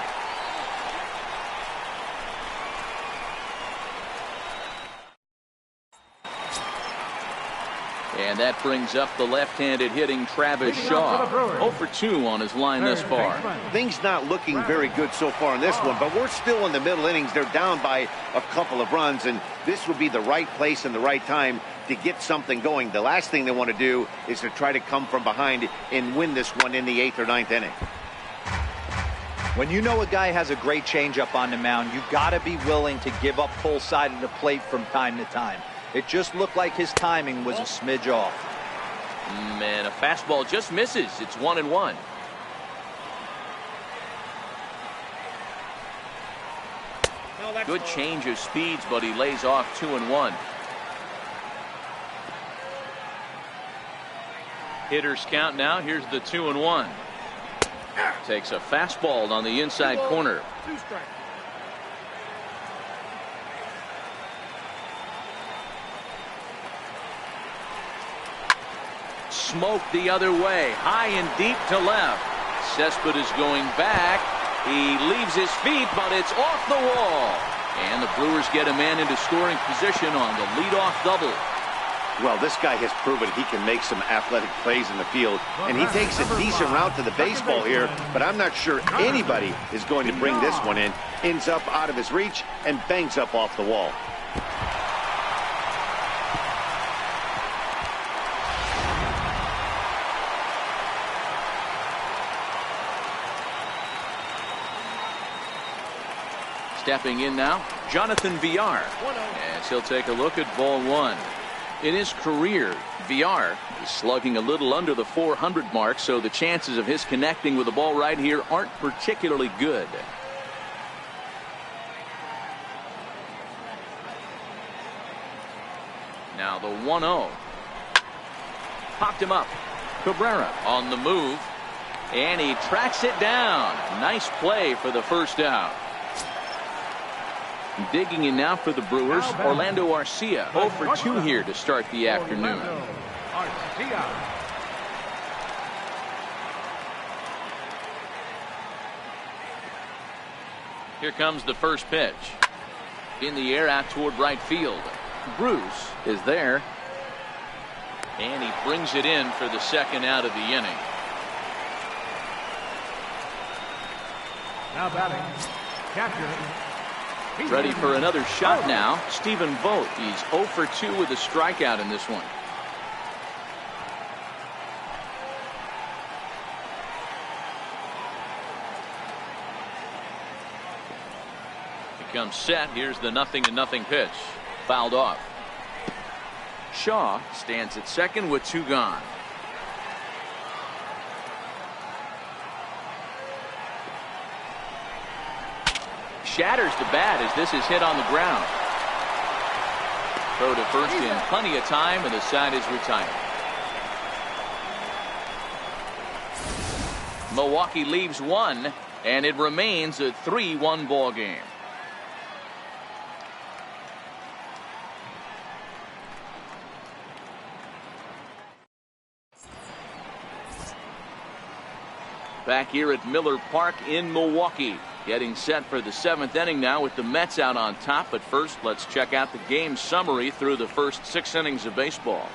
And that brings up the left-handed hitting Travis Shaw. 0 for 2 on his line thus far. Things not looking very good so far in this one, but we're still in the middle innings. They're down by a couple of runs, and this would be the right place and the right time to get something going. The last thing they want to do is to try to come from behind and win this one in the 8th or 9th inning. When you know a guy has a great changeup on the mound, you got to be willing to give up full side of the plate from time to time. It just looked like his timing was a smidge off. Man, a fastball just misses. It's 1-1. Good change of speeds, but he lays off 2-1. Hitters count now. Here's the 2-1. Takes a fastball on the inside corner. 2 strikes. Smoke the other way, high and deep to left. Cespedes going back. He leaves his feet, but it's off the wall. And the Brewers get a man into scoring position on the leadoff double. Well, this guy has proven he can make some athletic plays in the field, and he takes a decent route to the baseball here, but I'm not sure anybody is going to bring this one in. Ends up out of his reach and bangs up off the wall. Stepping in now, Jonathan Villar, as he'll take a look at ball 1. In his career, Villar is slugging a little under the 400 mark, so the chances of his connecting with the ball right here aren't particularly good. Now the 1-0. Popped him up. Cabrera on the move, and he tracks it down. Nice play for the first out. Digging in now for the Brewers, Orlando Arcia. 0 for 2 here to start the afternoon. Here comes the first pitch. In the air out toward right field. Bruce is there. And he brings it in for the second out of the inning. Now batting, catcher. Ready for another shot now. Stephen Vogt. He's 0 for 2 with a strikeout in this one. He comes set. Here's the 0-0 pitch. Fouled off. Shaw stands at second with 2 gone. Shatters the bat as this is hit on the ground. Throw to first in plenty of time, and the side is retired. Milwaukee leaves 1, and it remains a 3-1 ball game. Back here at Miller Park in Milwaukee. Getting set for the 7th inning now with the Mets out on top. But first, let's check out the game summary through the first 6 innings of baseball.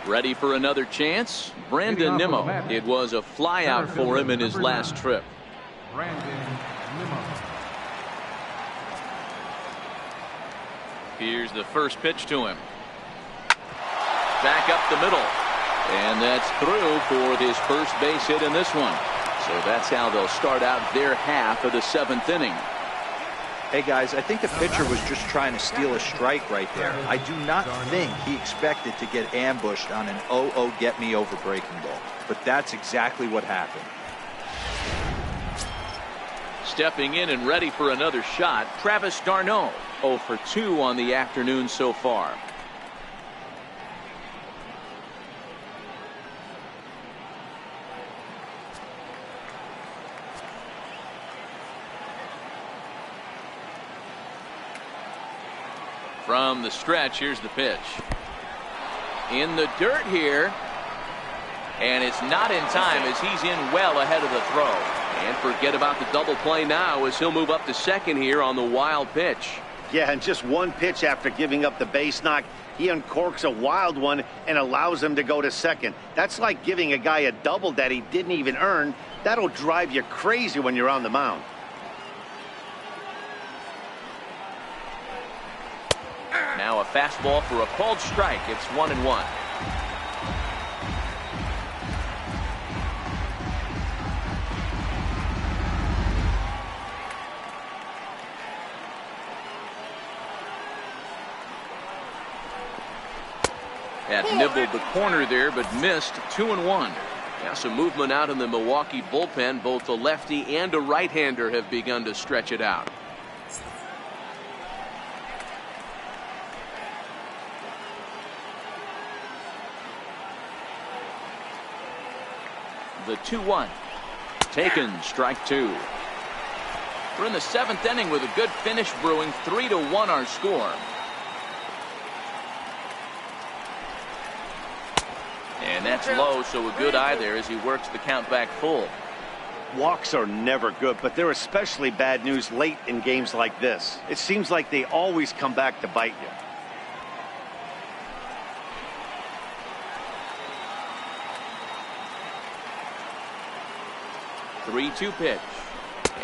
Ready for another chance? Brandon Nimmo. It was a flyout for him in his last trip. Here's the first pitch to him. Back up the middle. And that's through for his first base hit in this one. So that's how they'll start out their half of the 7th inning. Hey guys, I think the pitcher was just trying to steal a strike right there. I do not think he expected to get ambushed on an 0-0 get me over breaking ball. But that's exactly what happened. Stepping in and ready for another shot, Travis d'Arnaud. 0 for 2 on the afternoon so far. From the stretch, here's the pitch. In the dirt here. And it's not in time as he's in well ahead of the throw. And forget about the double play now as he'll move up to second here on the wild pitch. Yeah, and just one pitch after giving up the base knock, he uncorks a wild one and allows him to go to second. That's like giving a guy a double that he didn't even earn. That'll drive you crazy when you're on the mound. Now a fastball for a called strike. It's 1-1. That nibbled the corner there, but missed. 2-1. Now some movement out in the Milwaukee bullpen. Both a lefty and a right-hander have begun to stretch it out. The 2-1. Taken, strike 2. We're in the 7th inning with a good finish brewing. 3-1 our score. And that's low, so a good eye there as he works the count back full. Walks are never good, but they're especially bad news late in games like this. It seems like they always come back to bite you. 3-2 pitch.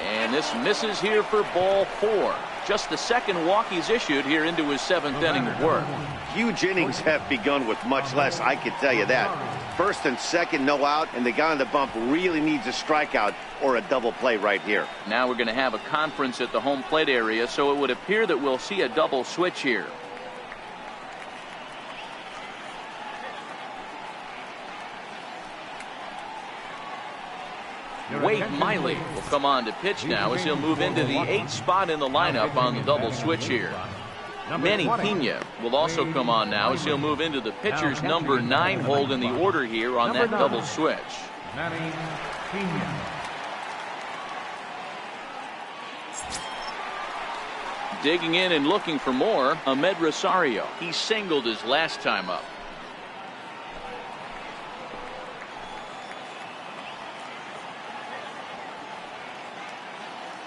And this misses here for ball 4. Just the second walk he's issued here into his 7th inning of work. Huge innings have begun with much less, I can tell you that. First and second, no out, and the guy on the bump really needs a strikeout or a double play right here. Now we're going to have a conference at the home plate area, so it would appear that we'll see a double switch here. Wade Miley will come on to pitch now as he'll move into the 8th spot in the lineup on the double switch here. Manny Pena will also come on now as he'll move into the pitcher's number 9 hold in the order here on that double switch. Manny Pena. Digging in and looking for more, Ahmed Rosario. He singled his last time up.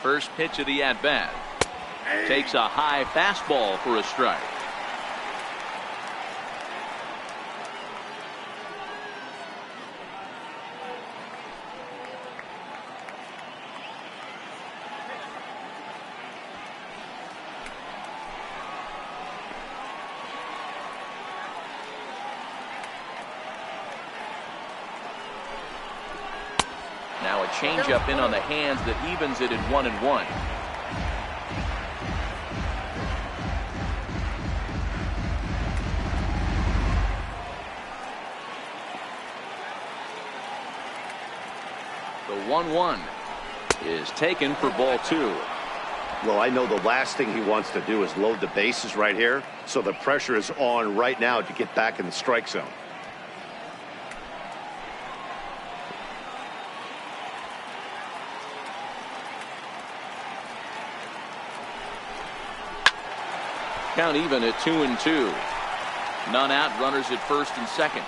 First pitch of the at-bat. Takes a high fastball for a strike. Now a changeup in on the hands that evens it at 1-1. The 1-1 is taken for ball 2. Well, I know the last thing he wants to do is load the bases right here, so the pressure is on right now to get back in the strike zone. Count even at 2-2. None out, runners at first and second.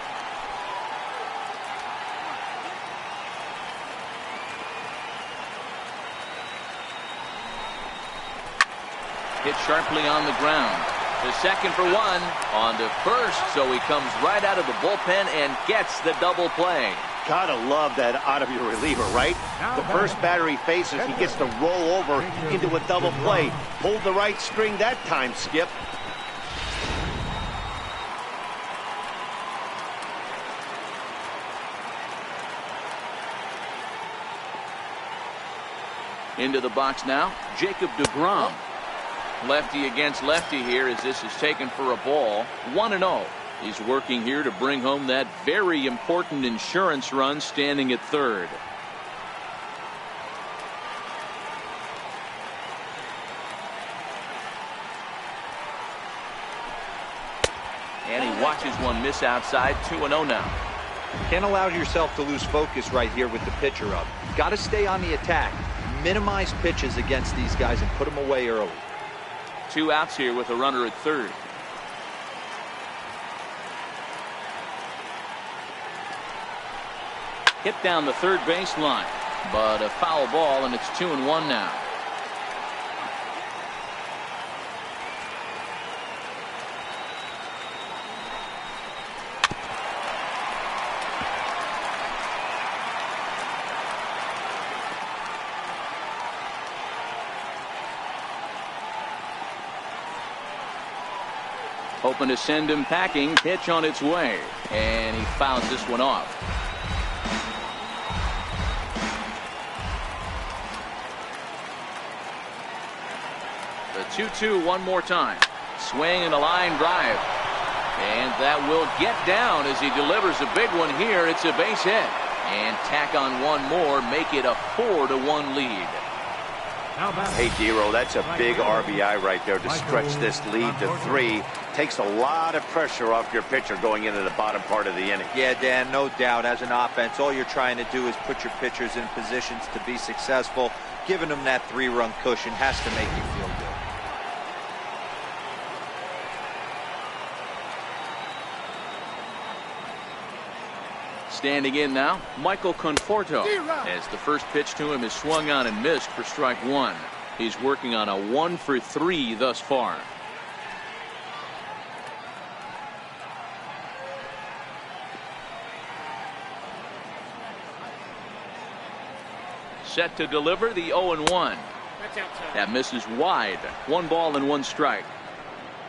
Hit sharply on the ground. The second for one. On to first, so he comes right out of the bullpen and gets the double play. Gotta love that out of your reliever, right? The first batter he faces, he gets to roll over into a double play. Pulled the right string that time, Skip. Into the box now, Jacob deGrom. Lefty against lefty here as this is taken for a ball. 1-0. He's working here to bring home that very important insurance run, standing at third. And he watches one miss outside. 2-0 now. Can't allow yourself to lose focus right here with the pitcher up. Got to stay on the attack. Minimize pitches against these guys and put them away early. 2 outs here with a runner at third. Hit down the third baseline, but a foul ball, and it's 2-1 now. Hoping to send him packing. Pitch on its way, and he fouls this one off. The 2-2 one more time. Swing and a line drive, and that will get down as he delivers a big one here. It's a base hit, and tack on one more, make it a 4-1 lead. Hey, Dero, that's a big RBI right there to stretch this lead to 3. Takes a lot of pressure off your pitcher going into the bottom part of the inning. Yeah, Dan, no doubt. As an offense, all you're trying to do is put your pitchers in positions to be successful. Giving them that 3-run cushion has to make you feel good. Standing in now, Michael Conforto, as the first pitch to him is swung on and missed for strike 1. He's working on a 1-for-3 thus far. Set to deliver the 0-1. That misses wide. 1 ball and 1 strike.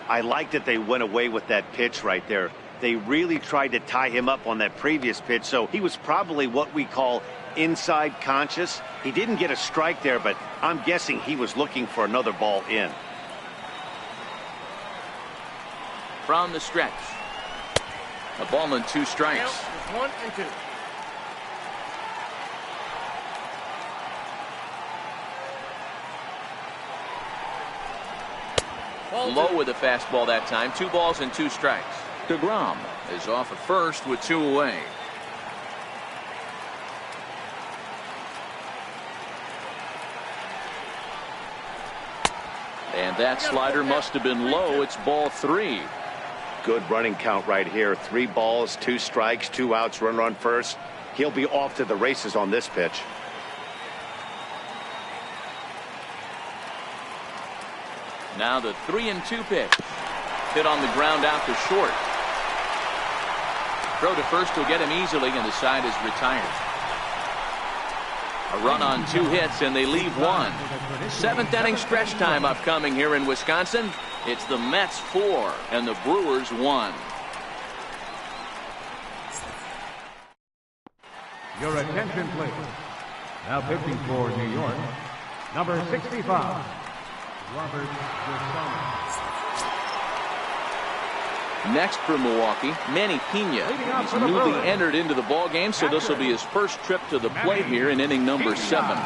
I like that they went away with that pitch right there. They really tried to tie him up on that previous pitch, so he was probably what we call inside conscious. He didn't get a strike there, but I'm guessing he was looking for another ball in. From the stretch, a ball and 2 strikes. 1-2. Low with a fastball that time. 2 balls and 2 strikes. deGrom is off at first with 2 away. And that slider must have been low. It's ball 3. Good running count right here. 3 balls, 2 strikes, 2 outs, runner on first. He'll be off to the races on this pitch. Now the 3-2 pitch. Hit on the ground out to short. Throw to first will get him easily, and the side is retired. A run on 2 hits, and they leave 1. 7th inning stretch time upcoming here in Wisconsin. It's the Mets 4 and the Brewers 1. Your attention, please. Now pitching for New York, number 65, Robert Giselle. Next for Milwaukee, Manny Pena. He's newly entered into the ballgame, so this will be his first trip to the plate here in inning number 7.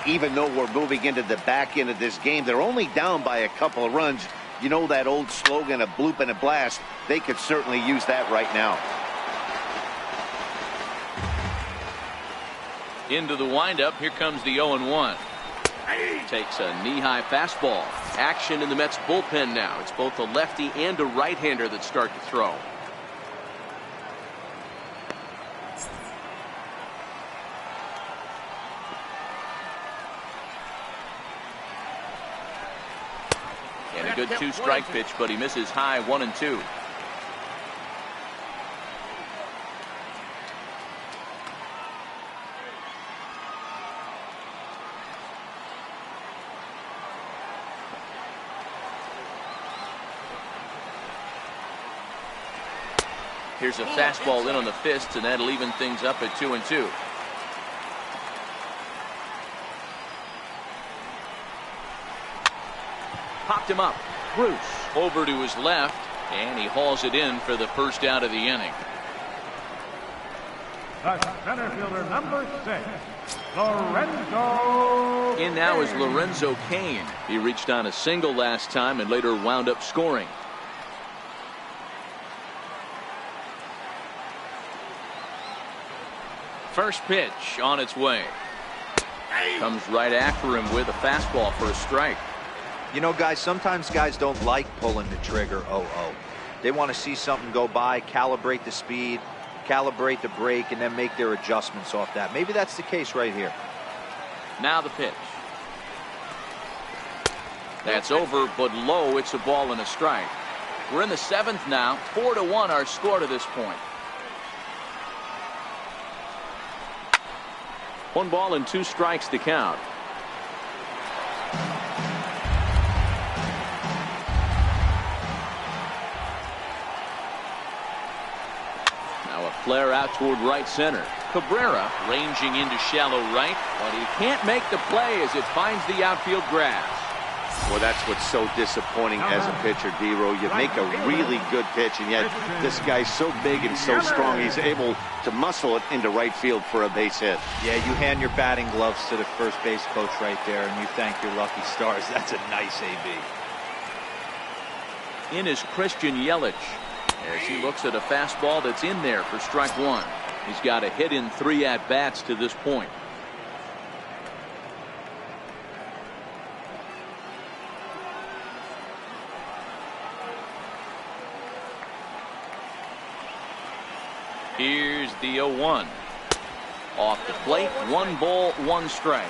Even though we're moving into the back end of this game, they're only down by a couple of runs. You know that old slogan, a bloop and a blast? They could certainly use that right now. Into the windup, here comes the 0-1. Takes a knee-high fastball. Action in the Mets bullpen now. It's both a lefty and a right-hander that start to throw. A good 2-strike pitch, but he misses high 1 and 2. Here's a fastball in on the fist, and that'll even things up at 2 and 2. Popped him up. Bruce over to his left, and he hauls it in for the first out of the inning. The center fielder, number 6, Lorenzo. In now is Lorenzo Cain. He reached on a single last time and later wound up scoring. First pitch on its way. Comes right after him with a fastball for a strike. You know, guys, sometimes guys don't like pulling the trigger 0-0. They want to see something go by, calibrate the speed, calibrate the brake, and then make their adjustments off that. Maybe that's the case right here. Now the pitch. That's over, but low. It's a ball and a strike. We're in the 7th now. 4-1 our score to this point. 1 ball and 2 strikes to count. Now a flare out toward right center. Cabrera ranging into shallow right, but he can't make the play as it finds the outfield grass. Well, that's what's so disappointing as a pitcher, D-Row. You make a really good pitch, and yet this guy's so big and so strong, he's able to muscle it into right field for a base hit. Yeah, you hand your batting gloves to the first base coach right there, and you thank your lucky stars. That's a nice AB. In is Christian Yelich as he looks at a fastball that's in there for strike 1. He's got a hit in 3 at-bats to this point. Here's the 0-1. Off the plate, 1 ball, 1 strike.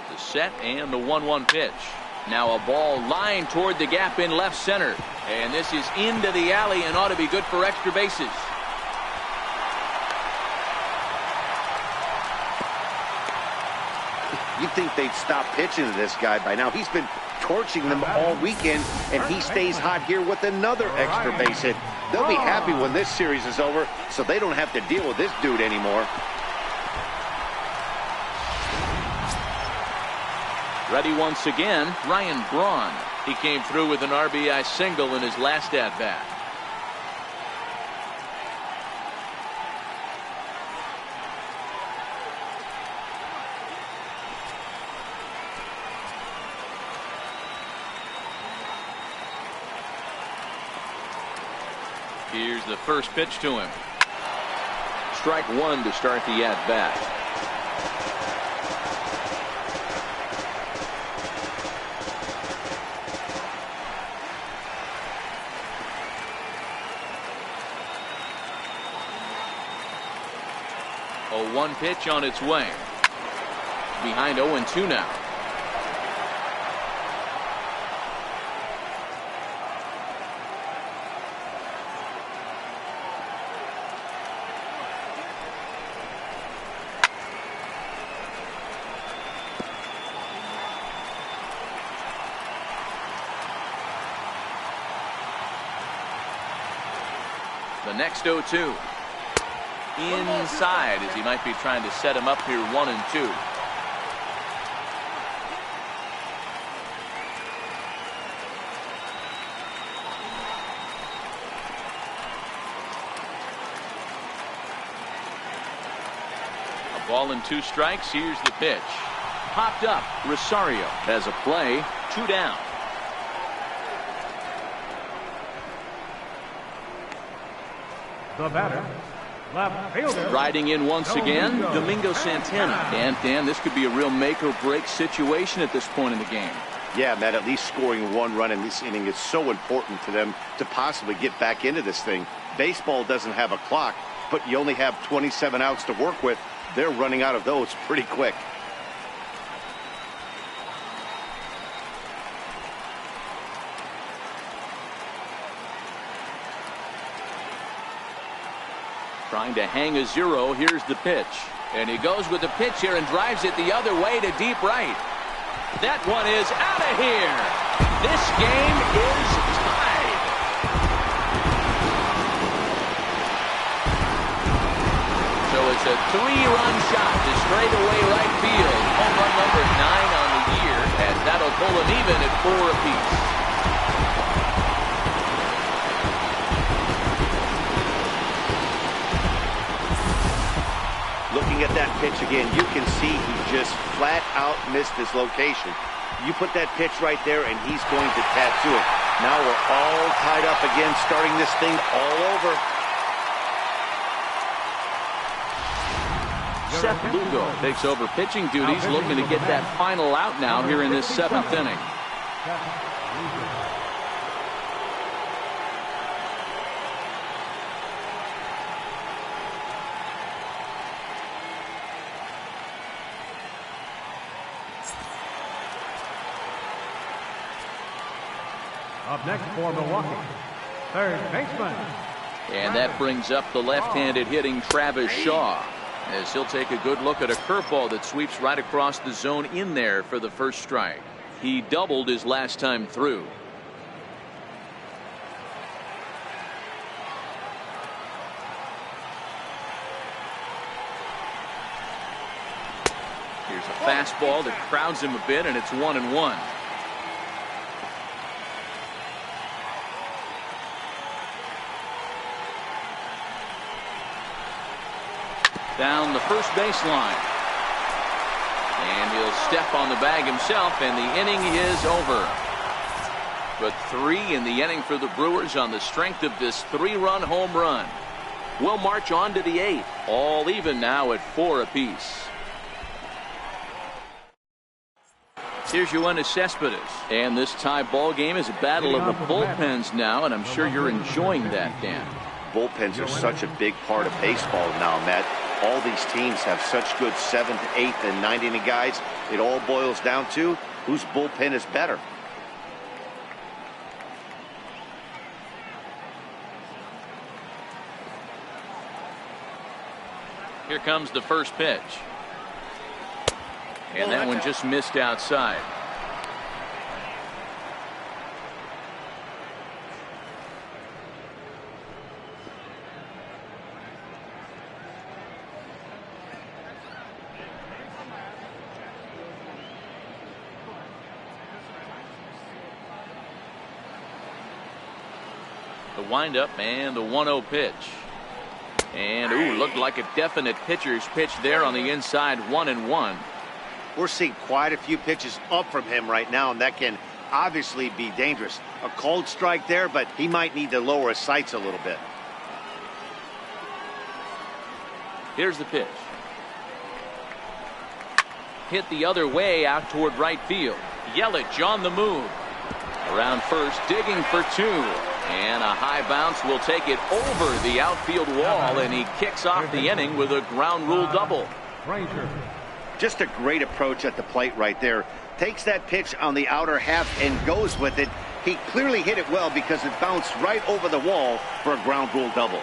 The set and the 1-1 pitch. Now a ball lined toward the gap in left center. And this is into the alley and ought to be good for extra bases. You'd think they'd stop pitching to this guy by now. He's been torching them all weekend, and he stays hot here with another extra base hit. They'll be happy when this series is over, so they don't have to deal with this dude anymore. Ready once again, Ryan Braun. He came through with an RBI single in his last at-bat. Here's the first pitch to him. Strike 1 to start the at-bat. A 1 pitch on its way. Behind 0-2 now. The next 0-2. Inside as he might be trying to set him up here 1-2. A ball and 2 strikes. Here's the pitch. Popped up. Rosario has a play. 2 down. The batter, left fielder. Riding in once again, Domingo Santana. And Dan, this could be a real make or break situation at this point in the game. Yeah, Matt, at least scoring 1 run in this inning is so important to them to possibly get back into this thing. Baseball doesn't have a clock, but you only have 27 outs to work with. They're running out of those pretty quick. Trying to hang a 0. Here's the pitch. And he goes with the pitch here and drives it the other way to deep right. That one is out of here. This game is tied. So it's a 3-run shot to straightaway right field. Home run number 9 on the year, and that'll pull him even at 4 apiece. Looking at that pitch again, you can see he just flat out missed his location. You put that pitch right there and he's going to tattoo it. Now we're all tied up again, starting this thing all over. Seth Lugo takes over pitching duties, looking to get that final out now here in this 7th inning. Up next for Milwaukee, third baseman. And that brings up the left-handed hitting Travis Shaw, as he'll take a good look at a curveball that sweeps right across the zone in there for the first strike. He doubled his last time through. Here's a fastball that crowds him a bit, and it's 1-1. Down the first baseline. And he'll step on the bag himself, and the inning is over. But 3 in the inning for the Brewers on the strength of this 3-run home run. We'll march on to the 8th. All even now at 4 apiece. Here's Yoenis Cespedes. And this tie ball game is a battle of the bullpens now, and I'm sure you're enjoying that, Dan. Bullpens are such a big part of baseball now, Matt. All these teams have such good 7th, 8th, and 9th inning guys. It all boils down to whose bullpen is better. Here comes the first pitch. And that one just missed outside. The windup and the 1-0 pitch. And looked like a definite pitcher's pitch there on the inside. 1-1. We're seeing quite a few pitches up from him right now, and that can obviously be dangerous. A cold strike there, but he might need to lower his sights a little bit. Here's the pitch. Hit the other way out toward right field. Yelich on the move. Around first, digging for 2. And a high bounce will take it over the outfield wall, and he kicks off the inning with a ground rule double. Just a great approach at the plate right there. Takes that pitch on the outer half and goes with it. He clearly hit it well because it bounced right over the wall for a ground rule double.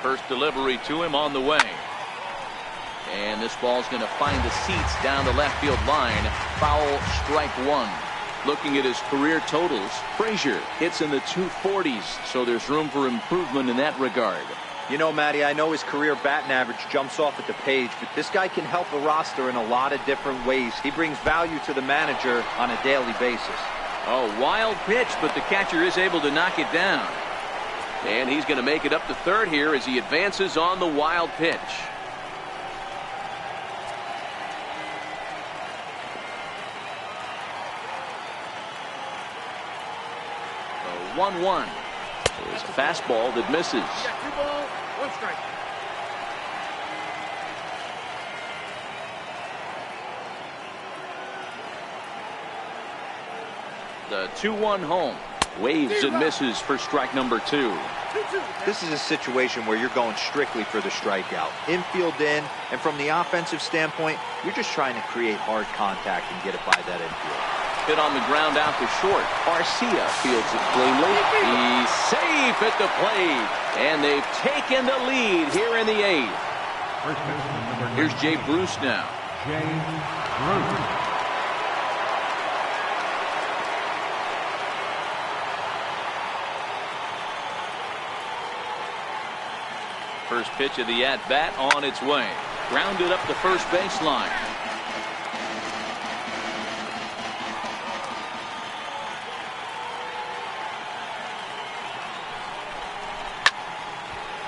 First delivery to him on the way. And this ball's going to find the seats down the left field line. Foul, strike 1. Looking at his career totals, Frazier hits in the 240s, so there's room for improvement in that regard. You know, Matty, I know his career batting average jumps off at the page, but this guy can help the roster in a lot of different ways. He brings value to the manager on a daily basis. Oh, wild pitch, but the catcher is able to knock it down. And he's going to make it up to third here as he advances on the wild pitch. 1-1. There's a fastball that misses. You got 2 balls, 1 strike. The 2-1 home. Waves and misses for strike number 2. This is a situation where you're going strictly for the strikeout. Infield in, and from the offensive standpoint, you're just trying to create hard contact and get it by that infield. Hit on the ground out to short. Garcia fields it cleanly. He's safe at the plate. And they've taken the lead here in the 8th. Here's Jay Bruce now. Jay Bruce. First pitch of the at-bat on its way. Grounded up the first baseline.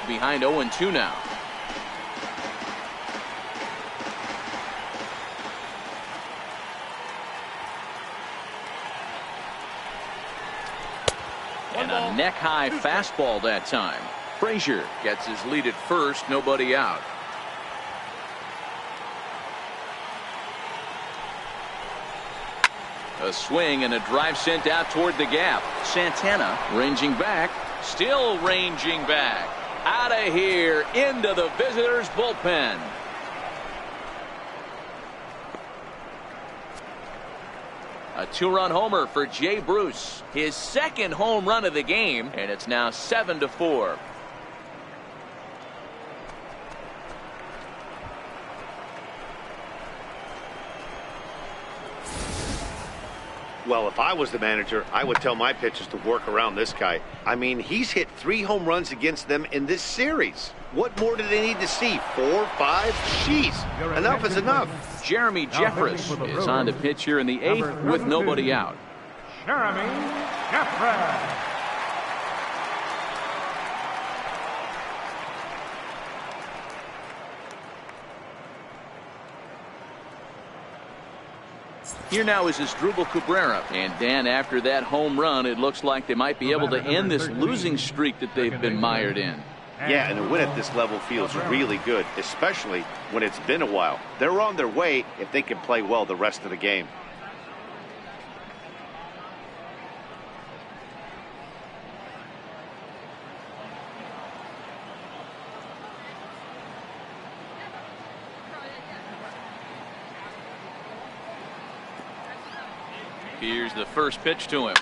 Behind 0-2 now. And a neck-high fastball that time. Frazier gets his lead at first, nobody out. A swing and a drive sent out toward the gap. Santana ranging back, still ranging back. Out of here, into the visitors' bullpen. A 2-run homer for Jay Bruce. His second home run of the game, and it's now 7-4. Well, if I was the manager, I would tell my pitchers to work around this guy. I mean, he's hit 3 home runs against them in this series. What more do they need to see? 4, 5? Jeez, enough is enough. Jeremy Jeffress is on the pitch here in the 8th with nobody out. Jeremy Jeffress. Here now is Asdrubal Cabrera. And Dan, after that home run, it looks like they might be able to end this losing streak that they've been mired in. Yeah, and a win at this level feels really good, especially when it's been a while. They're on their way if they can play well the rest of the game. Here's the first pitch to him.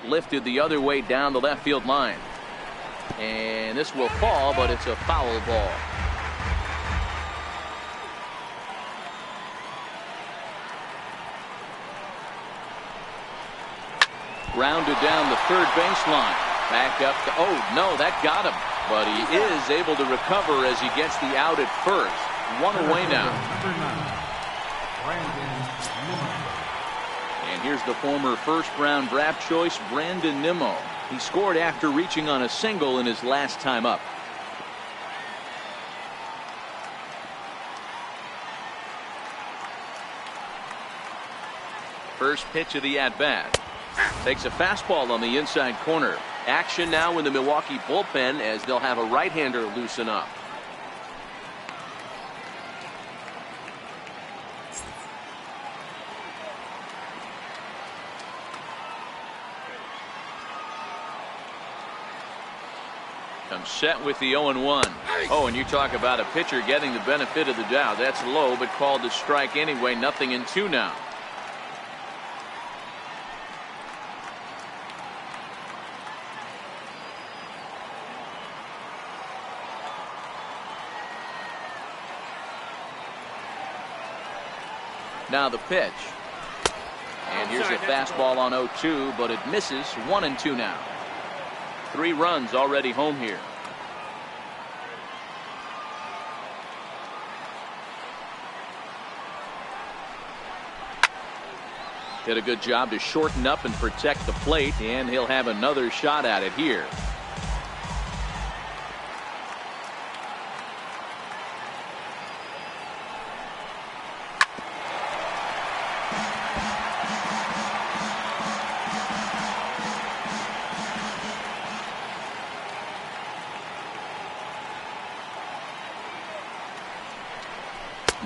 Lifted the other way down the left field line. And this will fall, but it's a foul ball. Grounded down the third baseline. Back up to, oh no, that got him. But he is able to recover as he gets the out at first. 1 away now. And here's the former first-round draft choice, Brandon Nimmo. He scored after reaching on a single in his last time up. First pitch of the at-bat. Takes a fastball on the inside corner. Action now in the Milwaukee bullpen as they'll have a right-hander loosen up. Comes set with the 0-1. Oh, and you talk about a pitcher getting the benefit of the doubt. That's low, but called to strike anyway. 0-2 now. Now the pitch. And here's a fastball on 0-2, but it misses. 1-2 now. 3 runs already home here. Did a good job to shorten up and protect the plate, and he'll have another shot at it here.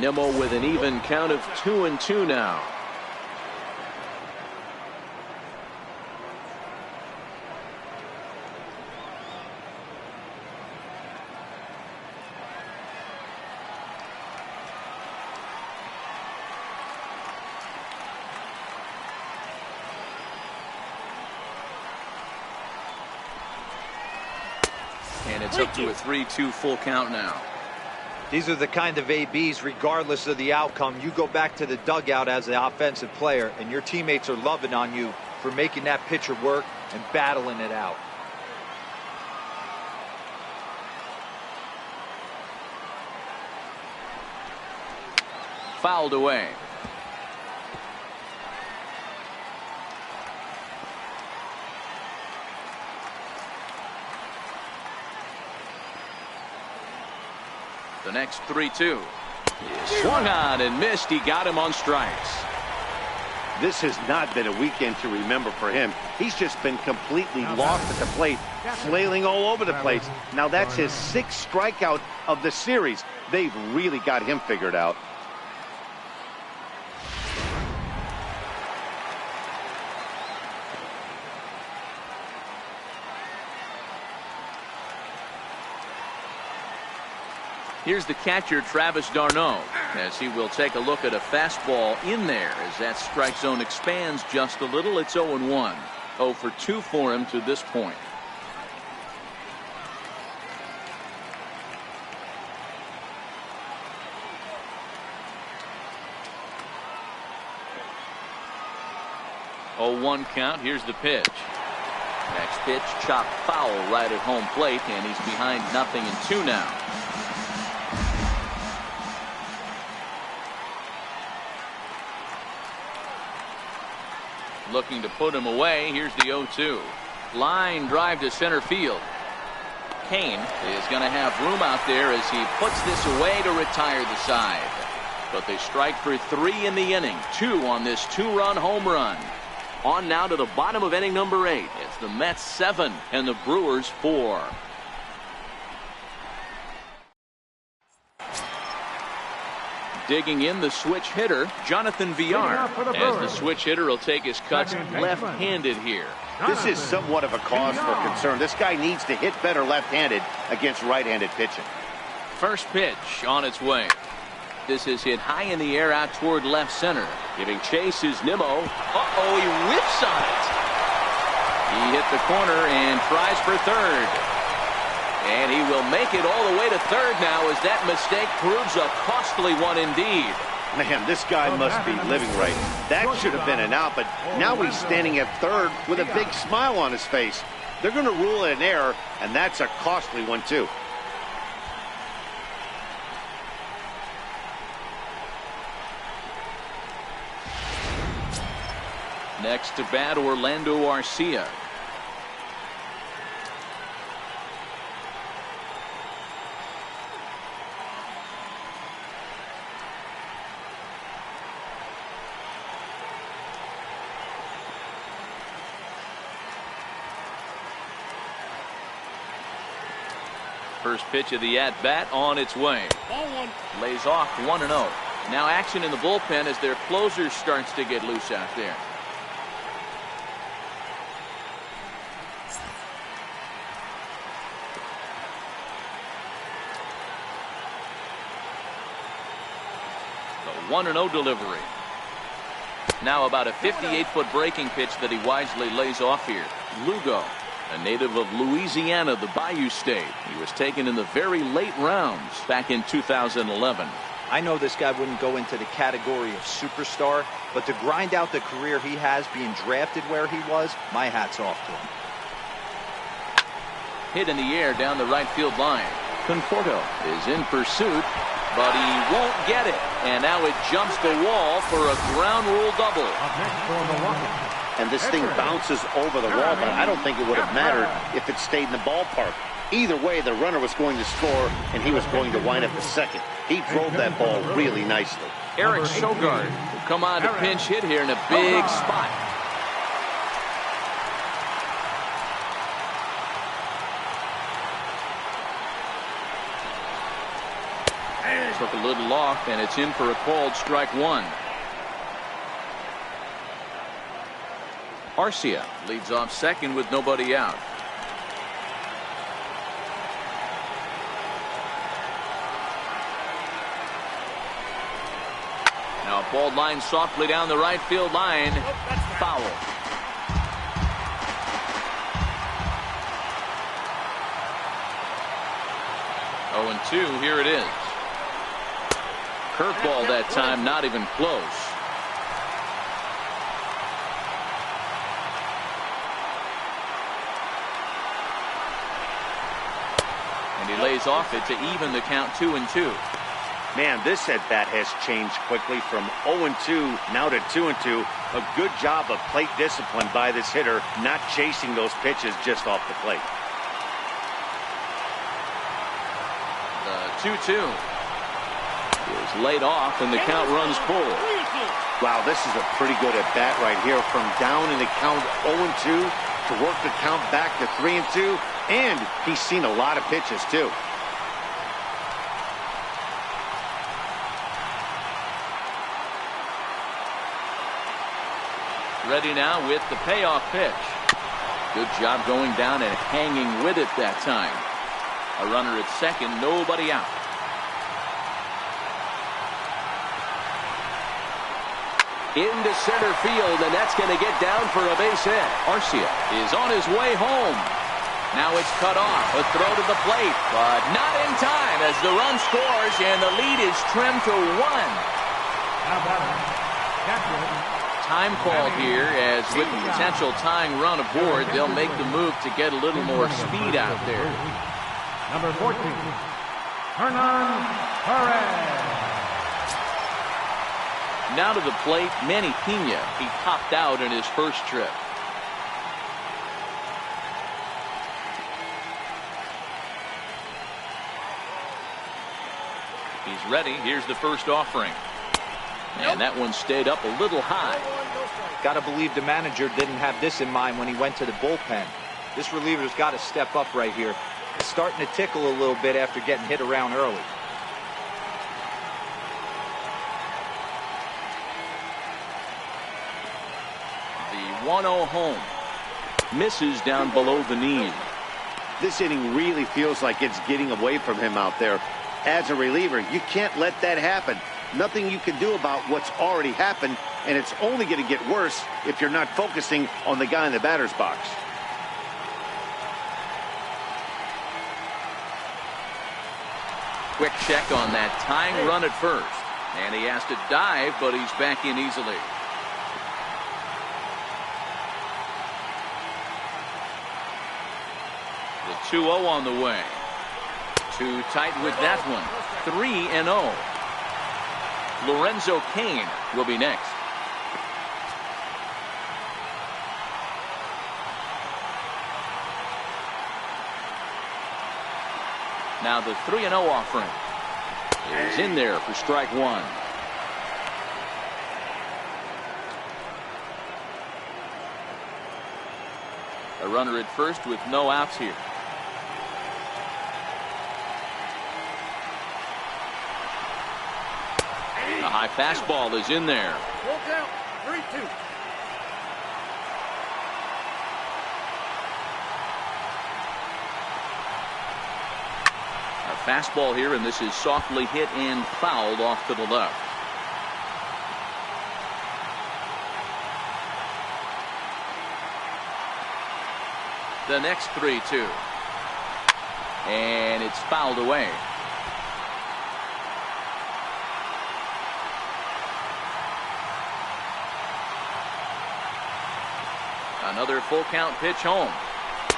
Nimmo with an even count of 2-2 now. And it's up to a 3-2 full count now. These are the kind of ABs, regardless of the outcome, you go back to the dugout as the offensive player, and your teammates are loving on you for making that pitcher work and battling it out. Fouled away. The next 3-2. Swung on and missed. He got him on strikes. This has not been a weekend to remember for him. He's just been completely lost at the plate, flailing all over the place. Now that's his 6th strikeout of the series. They've really got him figured out. Here's the catcher, Travis d'Arnaud, as he will take a look at a fastball in there as that strike zone expands just a little. It's 0-1. 0 for 2 for him to this point. Oh, 1 count. Here's the pitch. Next pitch, chopped foul right at home plate, and he's behind 0-2 now. Looking to put him away. Here's the 0-2. Line drive to center field. Kane is going to have room out there as he puts this away to retire the side. But they strike for 3 in the inning. 2 on this 2-run home run. On now to the bottom of inning number 8. It's the Mets 7 and the Brewers 4. Digging in the switch hitter, Jonathan Villar, as the switch hitter will take his cuts left-handed here. This is somewhat of a cause for concern. This guy needs to hit better left-handed against right-handed pitching. First pitch on its way. This is hit high in the air out toward left center. Giving chase is Nimmo. Uh-oh, he whips on it. He hit the corner and tries for third. And he will make it all the way to third now as that mistake proves a costly one indeed. Man, this guy must be living right. That should have been an out, but now he's standing at third with a big smile on his face. They're going to rule it an error, and that's a costly one too. Next to bat, Orlando Arcia. First pitch of the at-bat on its way. Lays off 1-0. Now action in the bullpen as their closer starts to get loose out there. The 1-0 delivery. Now about a 58-foot breaking pitch that he wisely lays off here. Lugo, a native of Louisiana, the Bayou State. He was taken in the very late rounds back in 2011. I know this guy wouldn't go into the category of superstar, but to grind out the career he has being drafted where he was, my hat's off to him. Hit in the air down the right field line. Conforto is in pursuit, but he won't get it. And now it jumps the wall for a ground rule double. And this thing bounces over the wall, but I don't think it would have mattered if it stayed in the ballpark. Either way, the runner was going to score, and he was going to wind up the second. He drove that ball really nicely. Eric Sogard will come on to pinch hit here in a big spot. Took a little off, and it's in for a called strike one. Arcia leads off second with nobody out. Now a ball lined softly down the right field line. Foul. Oh, and 2. Here it is. Curveball that time, not even close. And he lays off it to even the count 2-2. Man, this at bat has changed quickly from 0-2 now to 2-2. A good job of plate discipline by this hitter, not chasing those pitches just off the plate. The 2-2 is laid off, and the count runs full. Wow, this is a pretty good at bat right here. From down in the count 0-2 to work the count back to 3-2, and he's seen a lot of pitches too. Ready now with the payoff pitch. Good job going down and hanging with it that time. A runner at second, nobody out. Into center field, and that's going to get down for a base hit. Arcia is on his way home. Now it's cut off. A throw to the plate, but not in time as the run scores, and the lead is trimmed to 1. Time called here, as with the potential tying run aboard, they'll make the move to get a little more speed out there. Number 14, Hernan Perez. Now to the plate, Manny Pena. He popped out in his first trip. He's ready. Here's the first offering. And that one stayed up a little high. Got to believe the manager didn't have this in mind when he went to the bullpen. This reliever's got to step up right here. It's starting to tickle a little bit after getting hit around early. The 1-0 home. Misses down below the knee. This inning really feels like it's getting away from him out there. As a reliever, you can't let that happen. Nothing you can do about what's already happened, and it's only going to get worse if you're not focusing on the guy in the batter's box. Quick check on that tying run at first. And he has to dive, but he's back in easily. The 2-0 on the way. Too tight with that one. 3-0. Lorenzo Cain will be next. Now the 3-0 offering is in there for strike one. A runner at first with no outs here. A high fastball is in there. Full count, 3-2. A fastball here, and this is softly hit and fouled off to the left. The next 3-2. And it's fouled away. Another full count pitch home.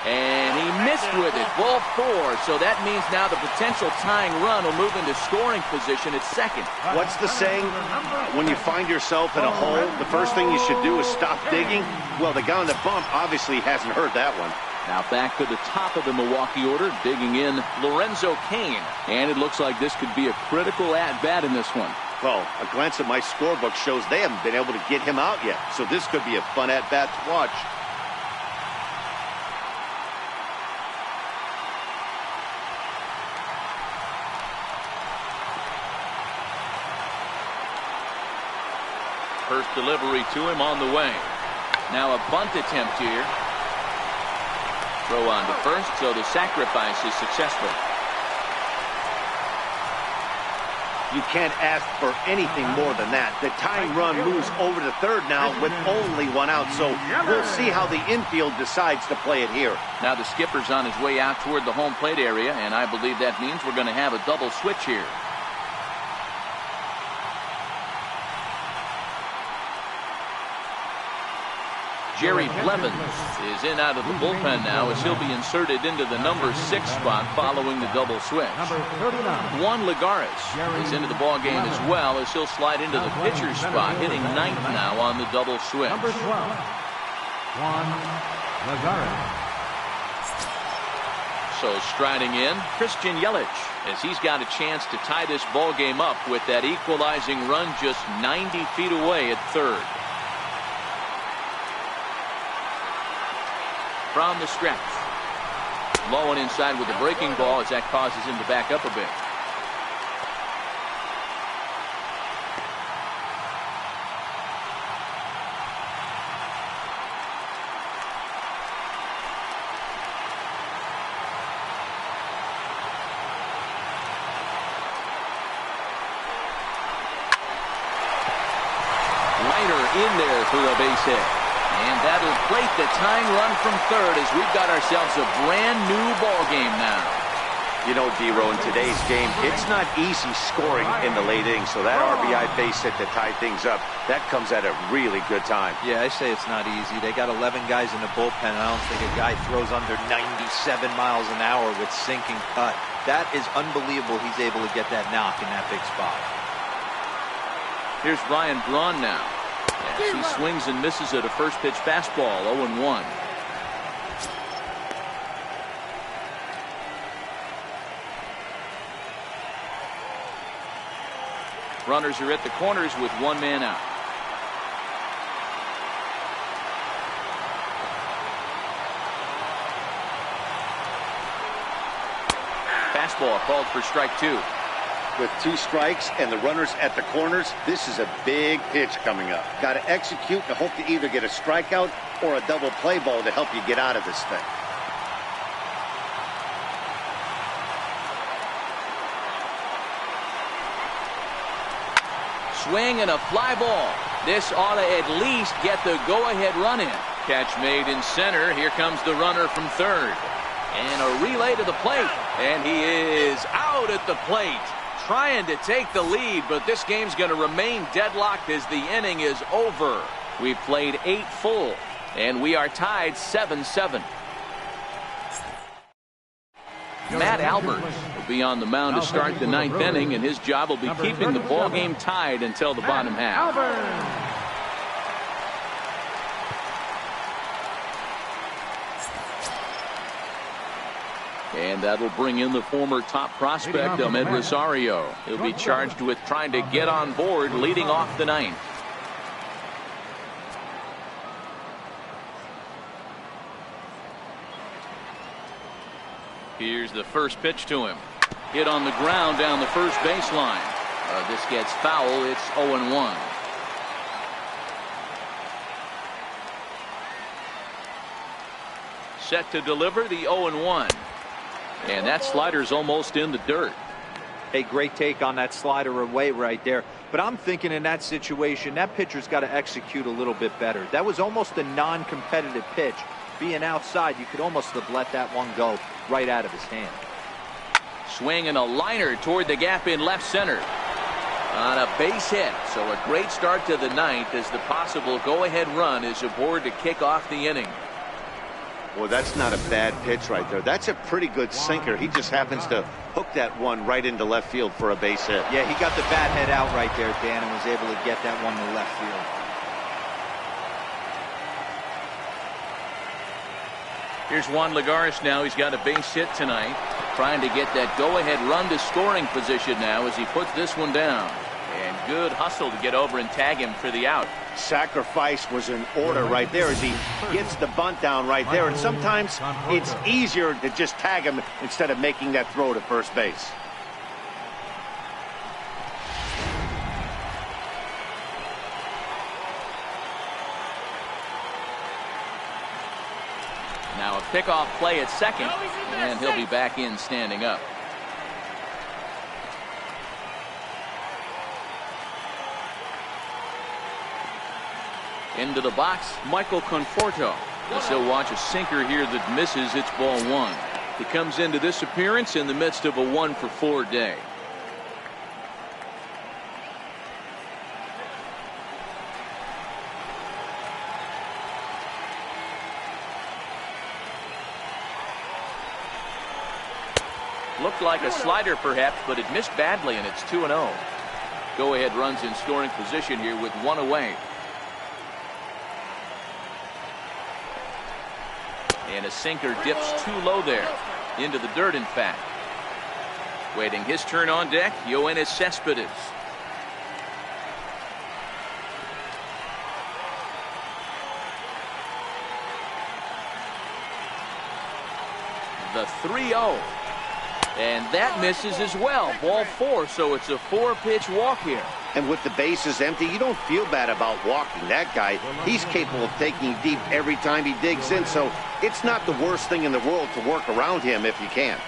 And he missed with it. Ball 4. So that means now the potential tying run will move into scoring position at second. What's the saying? When you find yourself in a hole, the first thing you should do is stop digging. Well, the guy on the bump obviously hasn't heard that one. Now back to the top of the Milwaukee order, digging in Lorenzo Cain. And it looks like this could be a critical at-bat in this one. Well, a glance at my scorebook shows they haven't been able to get him out yet. So this could be a fun at-bat to watch. First delivery to him on the way. Now a bunt attempt here. Throw on to first, so the sacrifice is successful. You can't ask for anything more than that. The tying run moves over to third now with only one out, so we'll see how the infield decides to play it here. Now the skipper's on his way out toward the home plate area, and I believe that means we're going to have a double switch here. Jerry Blevins is in out of the bullpen now as he'll be inserted into the number 6 spot following the double switch. Juan Lagares is into the ball game as well as he'll slide into the pitcher's spot, hitting 9th now on the double switch. Number 12, Juan Lagares. So striding in, Christian Yelich, as he's got a chance to tie this ball game up with that equalizing run just 90 feet away at third. From the stretch. Low and inside with the breaking ball as that causes him to back up a bit. Liner in there for a base hit. And that'll plate the tying run from third as we've got ourselves a brand new ball game now. You know, D-Row, in today's game, it's not easy scoring in the late innings, so that RBI base hit to tie things up, that comes at a really good time. Yeah, I say it's not easy. They got 11 guys in the bullpen, and I don't think a guy throws under 97 miles an hour with sinking cut. That is unbelievable he's able to get that knock in that big spot. Here's Ryan Braun now. As he swings and misses at a first pitch fastball, 0-1. Runners are at the corners with one man out. Fastball called for strike 2. With 2 strikes and the runners at the corners, this is a big pitch coming up. Got to execute and hope to either get a strikeout or a double play ball to help you get out of this thing. Swing and a fly ball. This ought to at least get the go-ahead run in. Catch made in center. Here comes the runner from third. And a relay to the plate. And he is out at the plate. Trying to take the lead, but this game's going to remain deadlocked as the inning is over. We've played 8 full, and we are tied 7-7. Matt Albert will be on the mound to start the 9th inning, and his job will be keeping the ball game tied until the bottom half. And that'll bring in the former top prospect, Ahmed Rosario. He'll be charged with trying to get on board leading off the 9th. Here's the first pitch to him. Hit on the ground down the first baseline. This gets foul. It's 0-1. Set to deliver the 0-1. And that slider's almost in the dirt. A great take on that slider away right there. But I'm thinking in that situation, that pitcher's got to execute a little bit better. That was almost a non-competitive pitch. Being outside, you could almost have let that one go right out of his hand. Swing and a liner toward the gap in left center. On a base hit. So a great start to the 9th as the possible go-ahead run is aboard to kick off the inning. Well, that's not a bad pitch right there. That's a pretty good sinker. He just happens to hook that one right into left field for a base hit. Yeah, he got the bat head out right there, Dan, and was able to get that one to left field. Here's Juan Lagares now. He's got a base hit tonight. Trying to get that go-ahead run to scoring position now as he puts this one down. And good hustle to get over and tag him for the out. Sacrifice was in order right there as he gets the bunt down right there. And sometimes it's easier to just tag him instead of making that throw to first base. Now a pickoff play at second, and he'll be back in standing up. Into the box, Michael Conforto. He'll watch a sinker here that misses. It's ball one. He comes into this appearance in the midst of a 1-for-4 day. Looked like a slider perhaps, but it missed badly, and it's 2-0. Go-ahead runs in scoring position here with one away. And a sinker dips too low there. Into the dirt, in fact. Waiting his turn on deck, Yoenis Cespedes. The 3-0. And that misses as well. Ball four, so it's a 4-pitch walk here. And with the bases empty, you don't feel bad about walking that guy. He's capable of taking deep every time he digs in, so it's not the worst thing in the world to work around him if you can.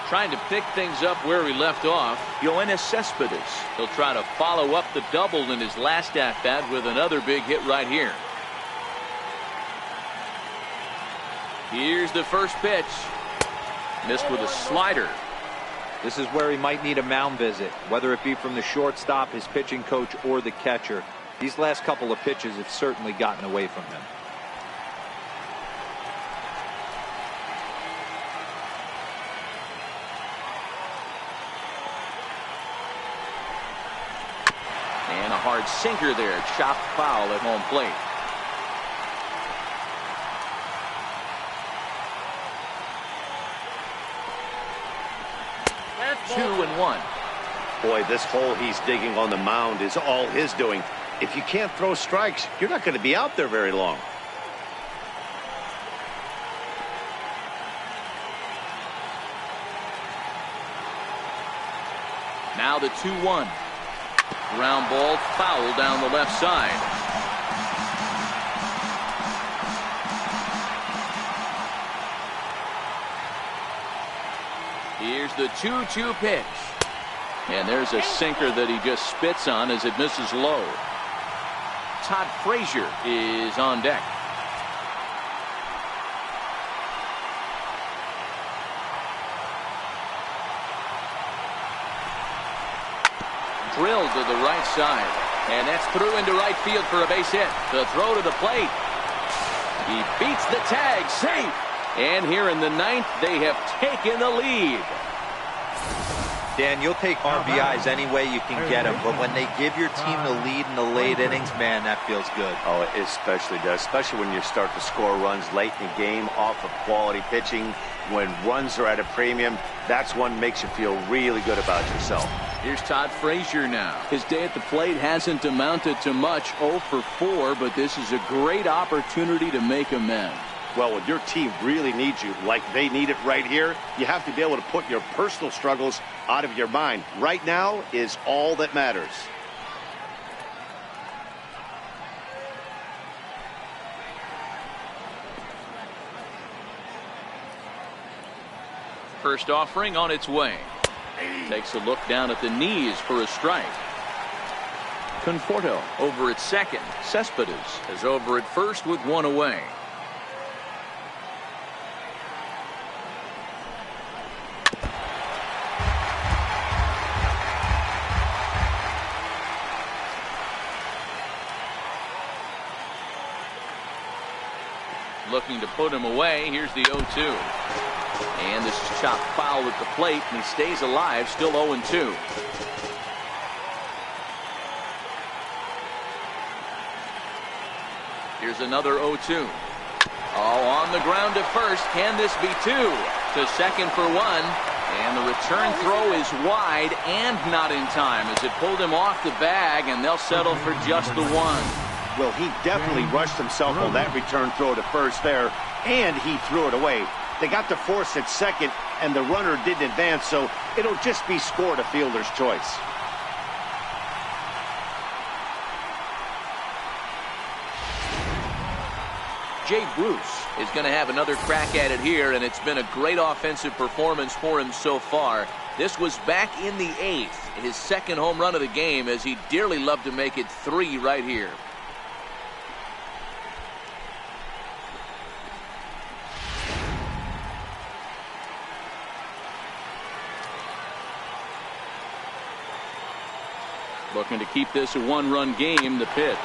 Trying to pick things up where he left off, Yoenis Cespedes. He'll try to follow up the double in his last at-bat with another big hit right here. Here's the first pitch. Missed with a slider. This is where he might need a mound visit, whether it be from the shortstop, his pitching coach, or the catcher. These last couple of pitches have certainly gotten away from him. And a hard sinker there, chopped foul at home plate. That's 2-1. Boy, this hole he's digging on the mound is all his doing. If you can't throw strikes, you're not going to be out there very long. Now the 2-1. Ground ball foul down the left side. Here's the 2-2 pitch. And there's a sinker that he just spits on as it misses low. Todd Frazier is on deck. Drilled to the right side. And that's through into right field for a base hit. The throw to the plate. He beats the tag. Safe. And here in the ninth, they have taken the lead. Dan, you'll take RBIs any way you can get them, but when they give your team the lead in the late innings, man, that feels good. Oh, it especially does, especially when you start to score runs late in the game off of quality pitching. When runs are at a premium, that's what makes you feel really good about yourself. Here's Todd Frazier now. His day at the plate hasn't amounted to much, 0 for 4, but this is a great opportunity to make amends. Well, when your team really needs you, like they need it right here, you have to be able to put your personal struggles out of your mind. Right now is all that matters. First offering on its way. Takes a look down at the knees for a strike. Conforto over at second. Cespedes is over at first with one away. Looking to put him away. Here's the 0-2. And this is chopped foul at the plate, and he stays alive, still 0-2. Here's another 0-2. Oh, on the ground to first. Can this be two? To second for one. And the return throw is wide and not in time as it pulled him off the bag, and they'll settle for just the one. Well, he definitely rushed himself on that return throw to first there, and he threw it away. They got to force at second, and the runner didn't advance, so it'll just be scored a fielder's choice. Jay Bruce is going to have another crack at it here, and it's been a great offensive performance for him so far. This was back in the 8th, his second home run of the game, as he dearly loved to make it 3 right here. Looking to keep this a one-run game. The pitch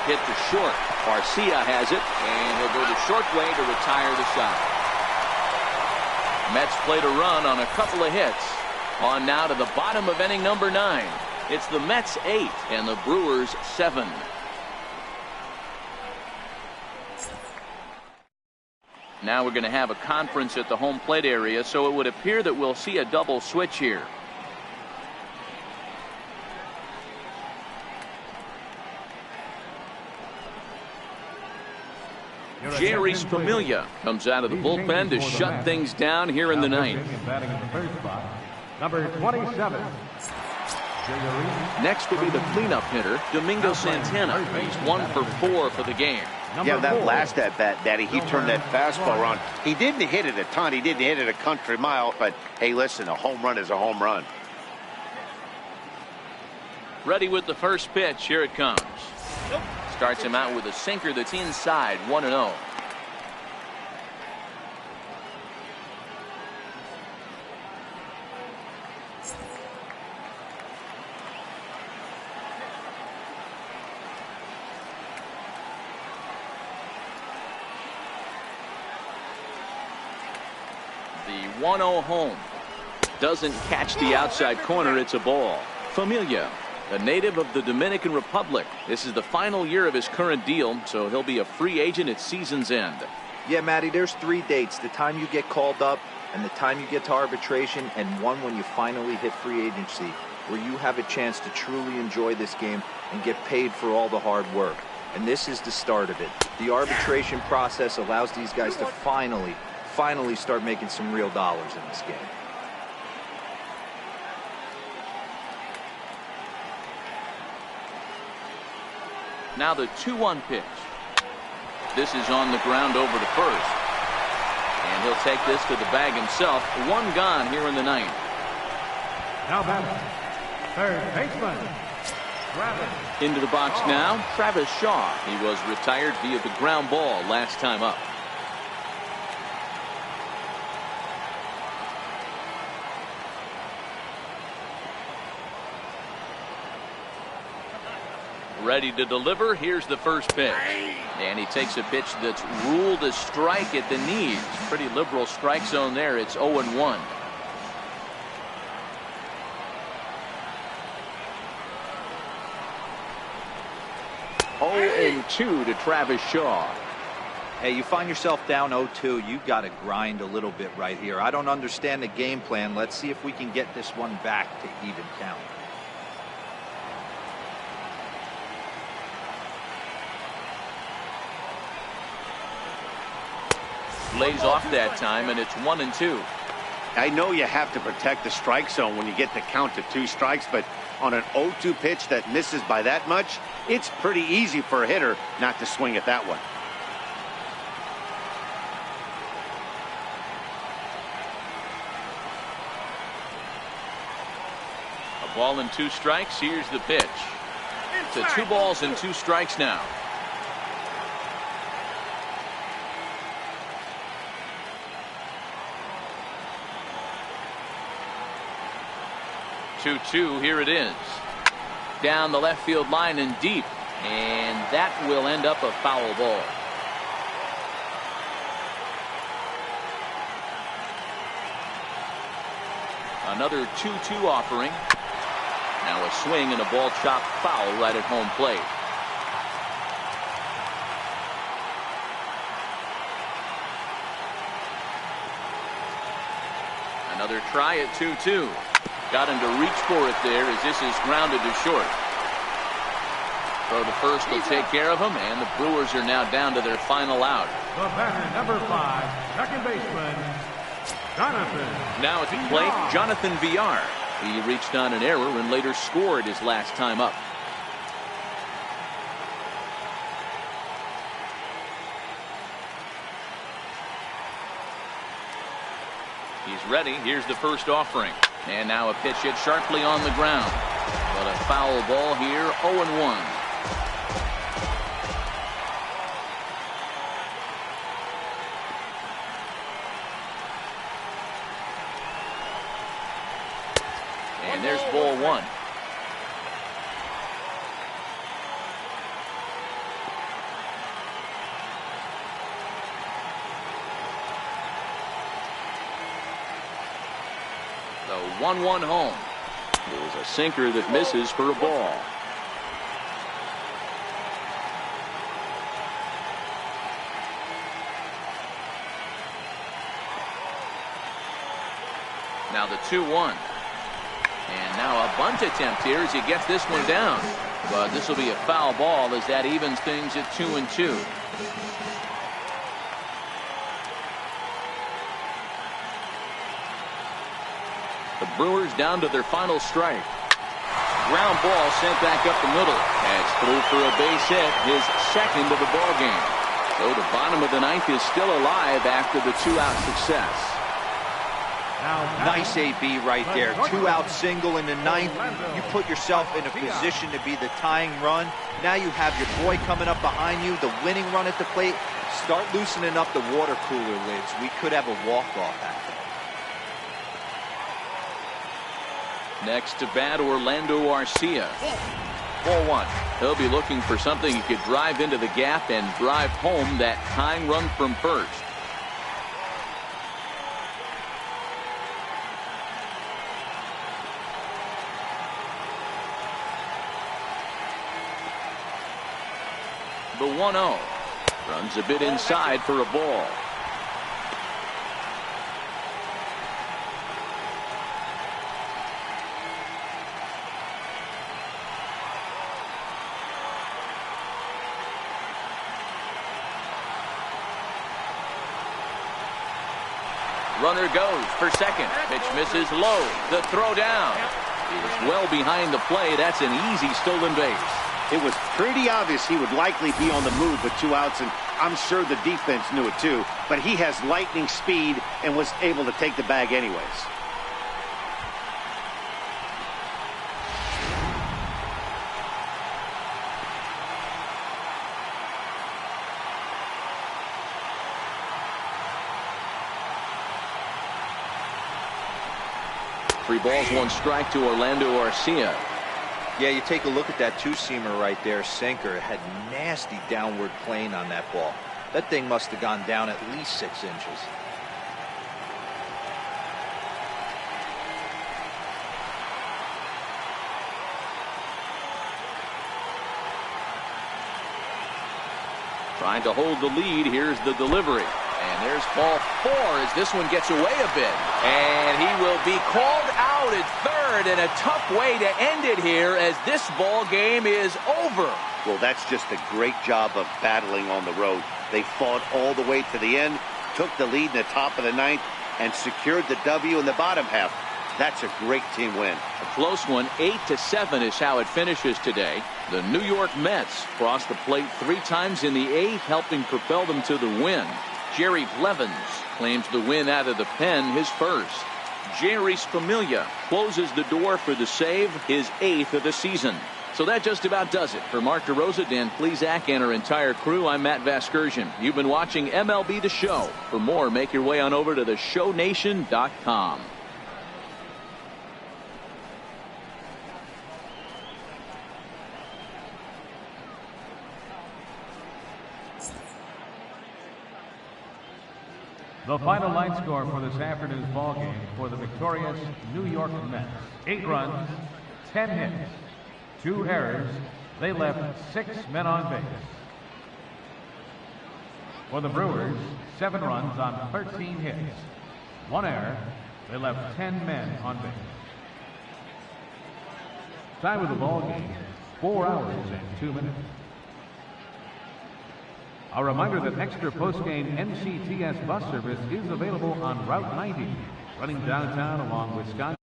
hit to short. Garcia has it, and he'll go the short way to retire the side. Mets played a run on a couple of hits. On now to the bottom of inning number 9. It's the Mets 8 and the Brewers 7. Now we're going to have a conference at the home plate area, so it would appear that we'll see a double switch here. Jerry Familia comes out of the bullpen to shut things down here in the 9th. Number 27. Next will be the cleanup hitter, Domingo Santana. He's 1 for 4 for the game. Yeah, that last at bat, Daddy, he turned that fastball around. He didn't hit it a ton. He didn't hit it a country mile. But, hey, listen, a home run is a home run. Ready with the first pitch. Here it comes. Starts him out with a sinker that's inside, 1-0. The 1-0 home doesn't catch the outside corner. It's a ball. Familia, a native of the Dominican Republic. This is the final year of his current deal, so he'll be a free agent at season's end. Yeah, Matty, there's 3 dates: the time you get called up, and the time you get to arbitration, and one when you finally hit free agency, where you have a chance to truly enjoy this game and get paid for all the hard work. And this is the start of it. The arbitration process allows these guys to finally start making some real dollars in this game. Now the 2-1 pitch. This is on the ground over to first. And he'll take this to the bag himself. 1 gone here in the 9th. Now batting, third baseman, Travis. Into the box now, Travis Shaw. He was retired via the ground ball last time up. Ready to deliver. Here's the first pitch. And he takes a pitch that's ruled a strike at the knees. Pretty liberal strike zone there. It's 0-1. Oh, 0-2 to Travis Shaw. Hey, you find yourself down 0-2, you got to grind a little bit right here. I don't understand the game plan. Let's see if we can get this one back to even count. Lays off that time, and it's 1-2. I know you have to protect the strike zone when you get the count to 2 strikes, but on an 0-2 pitch that misses by that much, it's pretty easy for a hitter not to swing at that one. A ball and 2 strikes. Here's the pitch. So 2 balls and 2 strikes now. Two, here it is. Down the left field line and deep. And that will end up a foul ball. Another 2-2 offering. Now a swing and a ball chopped foul right at home plate. Another try at 2-2. Got him to reach for it there as this is grounded to short. Throw to first will take care of him, and the Brewers are now down to their final out. The batter, number 5, second baseman, Jonathan. Now at the plate, Jonathan Villar. He reached on an error and later scored his last time up. ready. Here's the first offering. And now a pitch hit sharply on the ground. But a foul ball here, 0-1. And there's ball one. The 1-1 home. There's a sinker that misses for a ball. Now the 2-1. And now a bunt attempt here as he gets this one down. But this will be a foul ball as that evens things at 2-2. The Brewers down to their final strike. Ground ball sent back up the middle. That's through for a base hit, his second of the ball game. So the bottom of the ninth is still alive after the two-out success. Nice AB right there. Two-out single in the ninth. You put yourself in a position to be the tying run. Now you have your boy coming up behind you, the winning run at the plate. Start loosening up the water cooler lids. We could have a walk-off after. Next to bat, Orlando Arcia. Ball one. He'll be looking for something he could drive into the gap and drive home that tying run from first. The 1-0. Runs a bit inside for a ball. Runner goes for second. Pitch misses low. The throw down is well behind the play. That's an easy stolen base. It was pretty obvious he would likely be on the move with two outs, and I'm sure the defense knew it too. But he has lightning speed and was able to take the bag anyways. Three balls, one strike to Orlando Arcia. Yeah, you take a look at that two-seamer right there, sinker. It had nasty downward plane on that ball. That thing must have gone down at least 6 inches. Trying to hold the lead. Here's the delivery. And there's ball 4 as this one gets away a bit. And he will be called out at third, and a tough way to end it here as this ball game is over. Well, that's just a great job of battling on the road. They fought all the way to the end, took the lead in the top of the ninth, and secured the W in the bottom half. That's a great team win. A close one. 8-7 is how it finishes today. The New York Mets crossed the plate 3 times in the 8th, helping propel them to the win. Jerry Blevins claims the win out of the pen, his first. Jerry Familia closes the door for the save, his 8th of the season. So that just about does it. For Mark DeRosa, Dan Plesac, and our entire crew, I'm Matt Vasgersian. You've been watching MLB The Show. For more, make your way on over to theshownation.com. The final line score for this afternoon's ball game for the victorious New York Mets: 8 runs, 10 hits, 2 errors. They left 6 men on base. For the Brewers, 7 runs on 13 hits, 1 error. They left 10 men on base. Time of the ball game, 4 hours and 2 minutes. A reminder that extra post-game NCTS bus service is available on Route 90, running downtown along Wisconsin.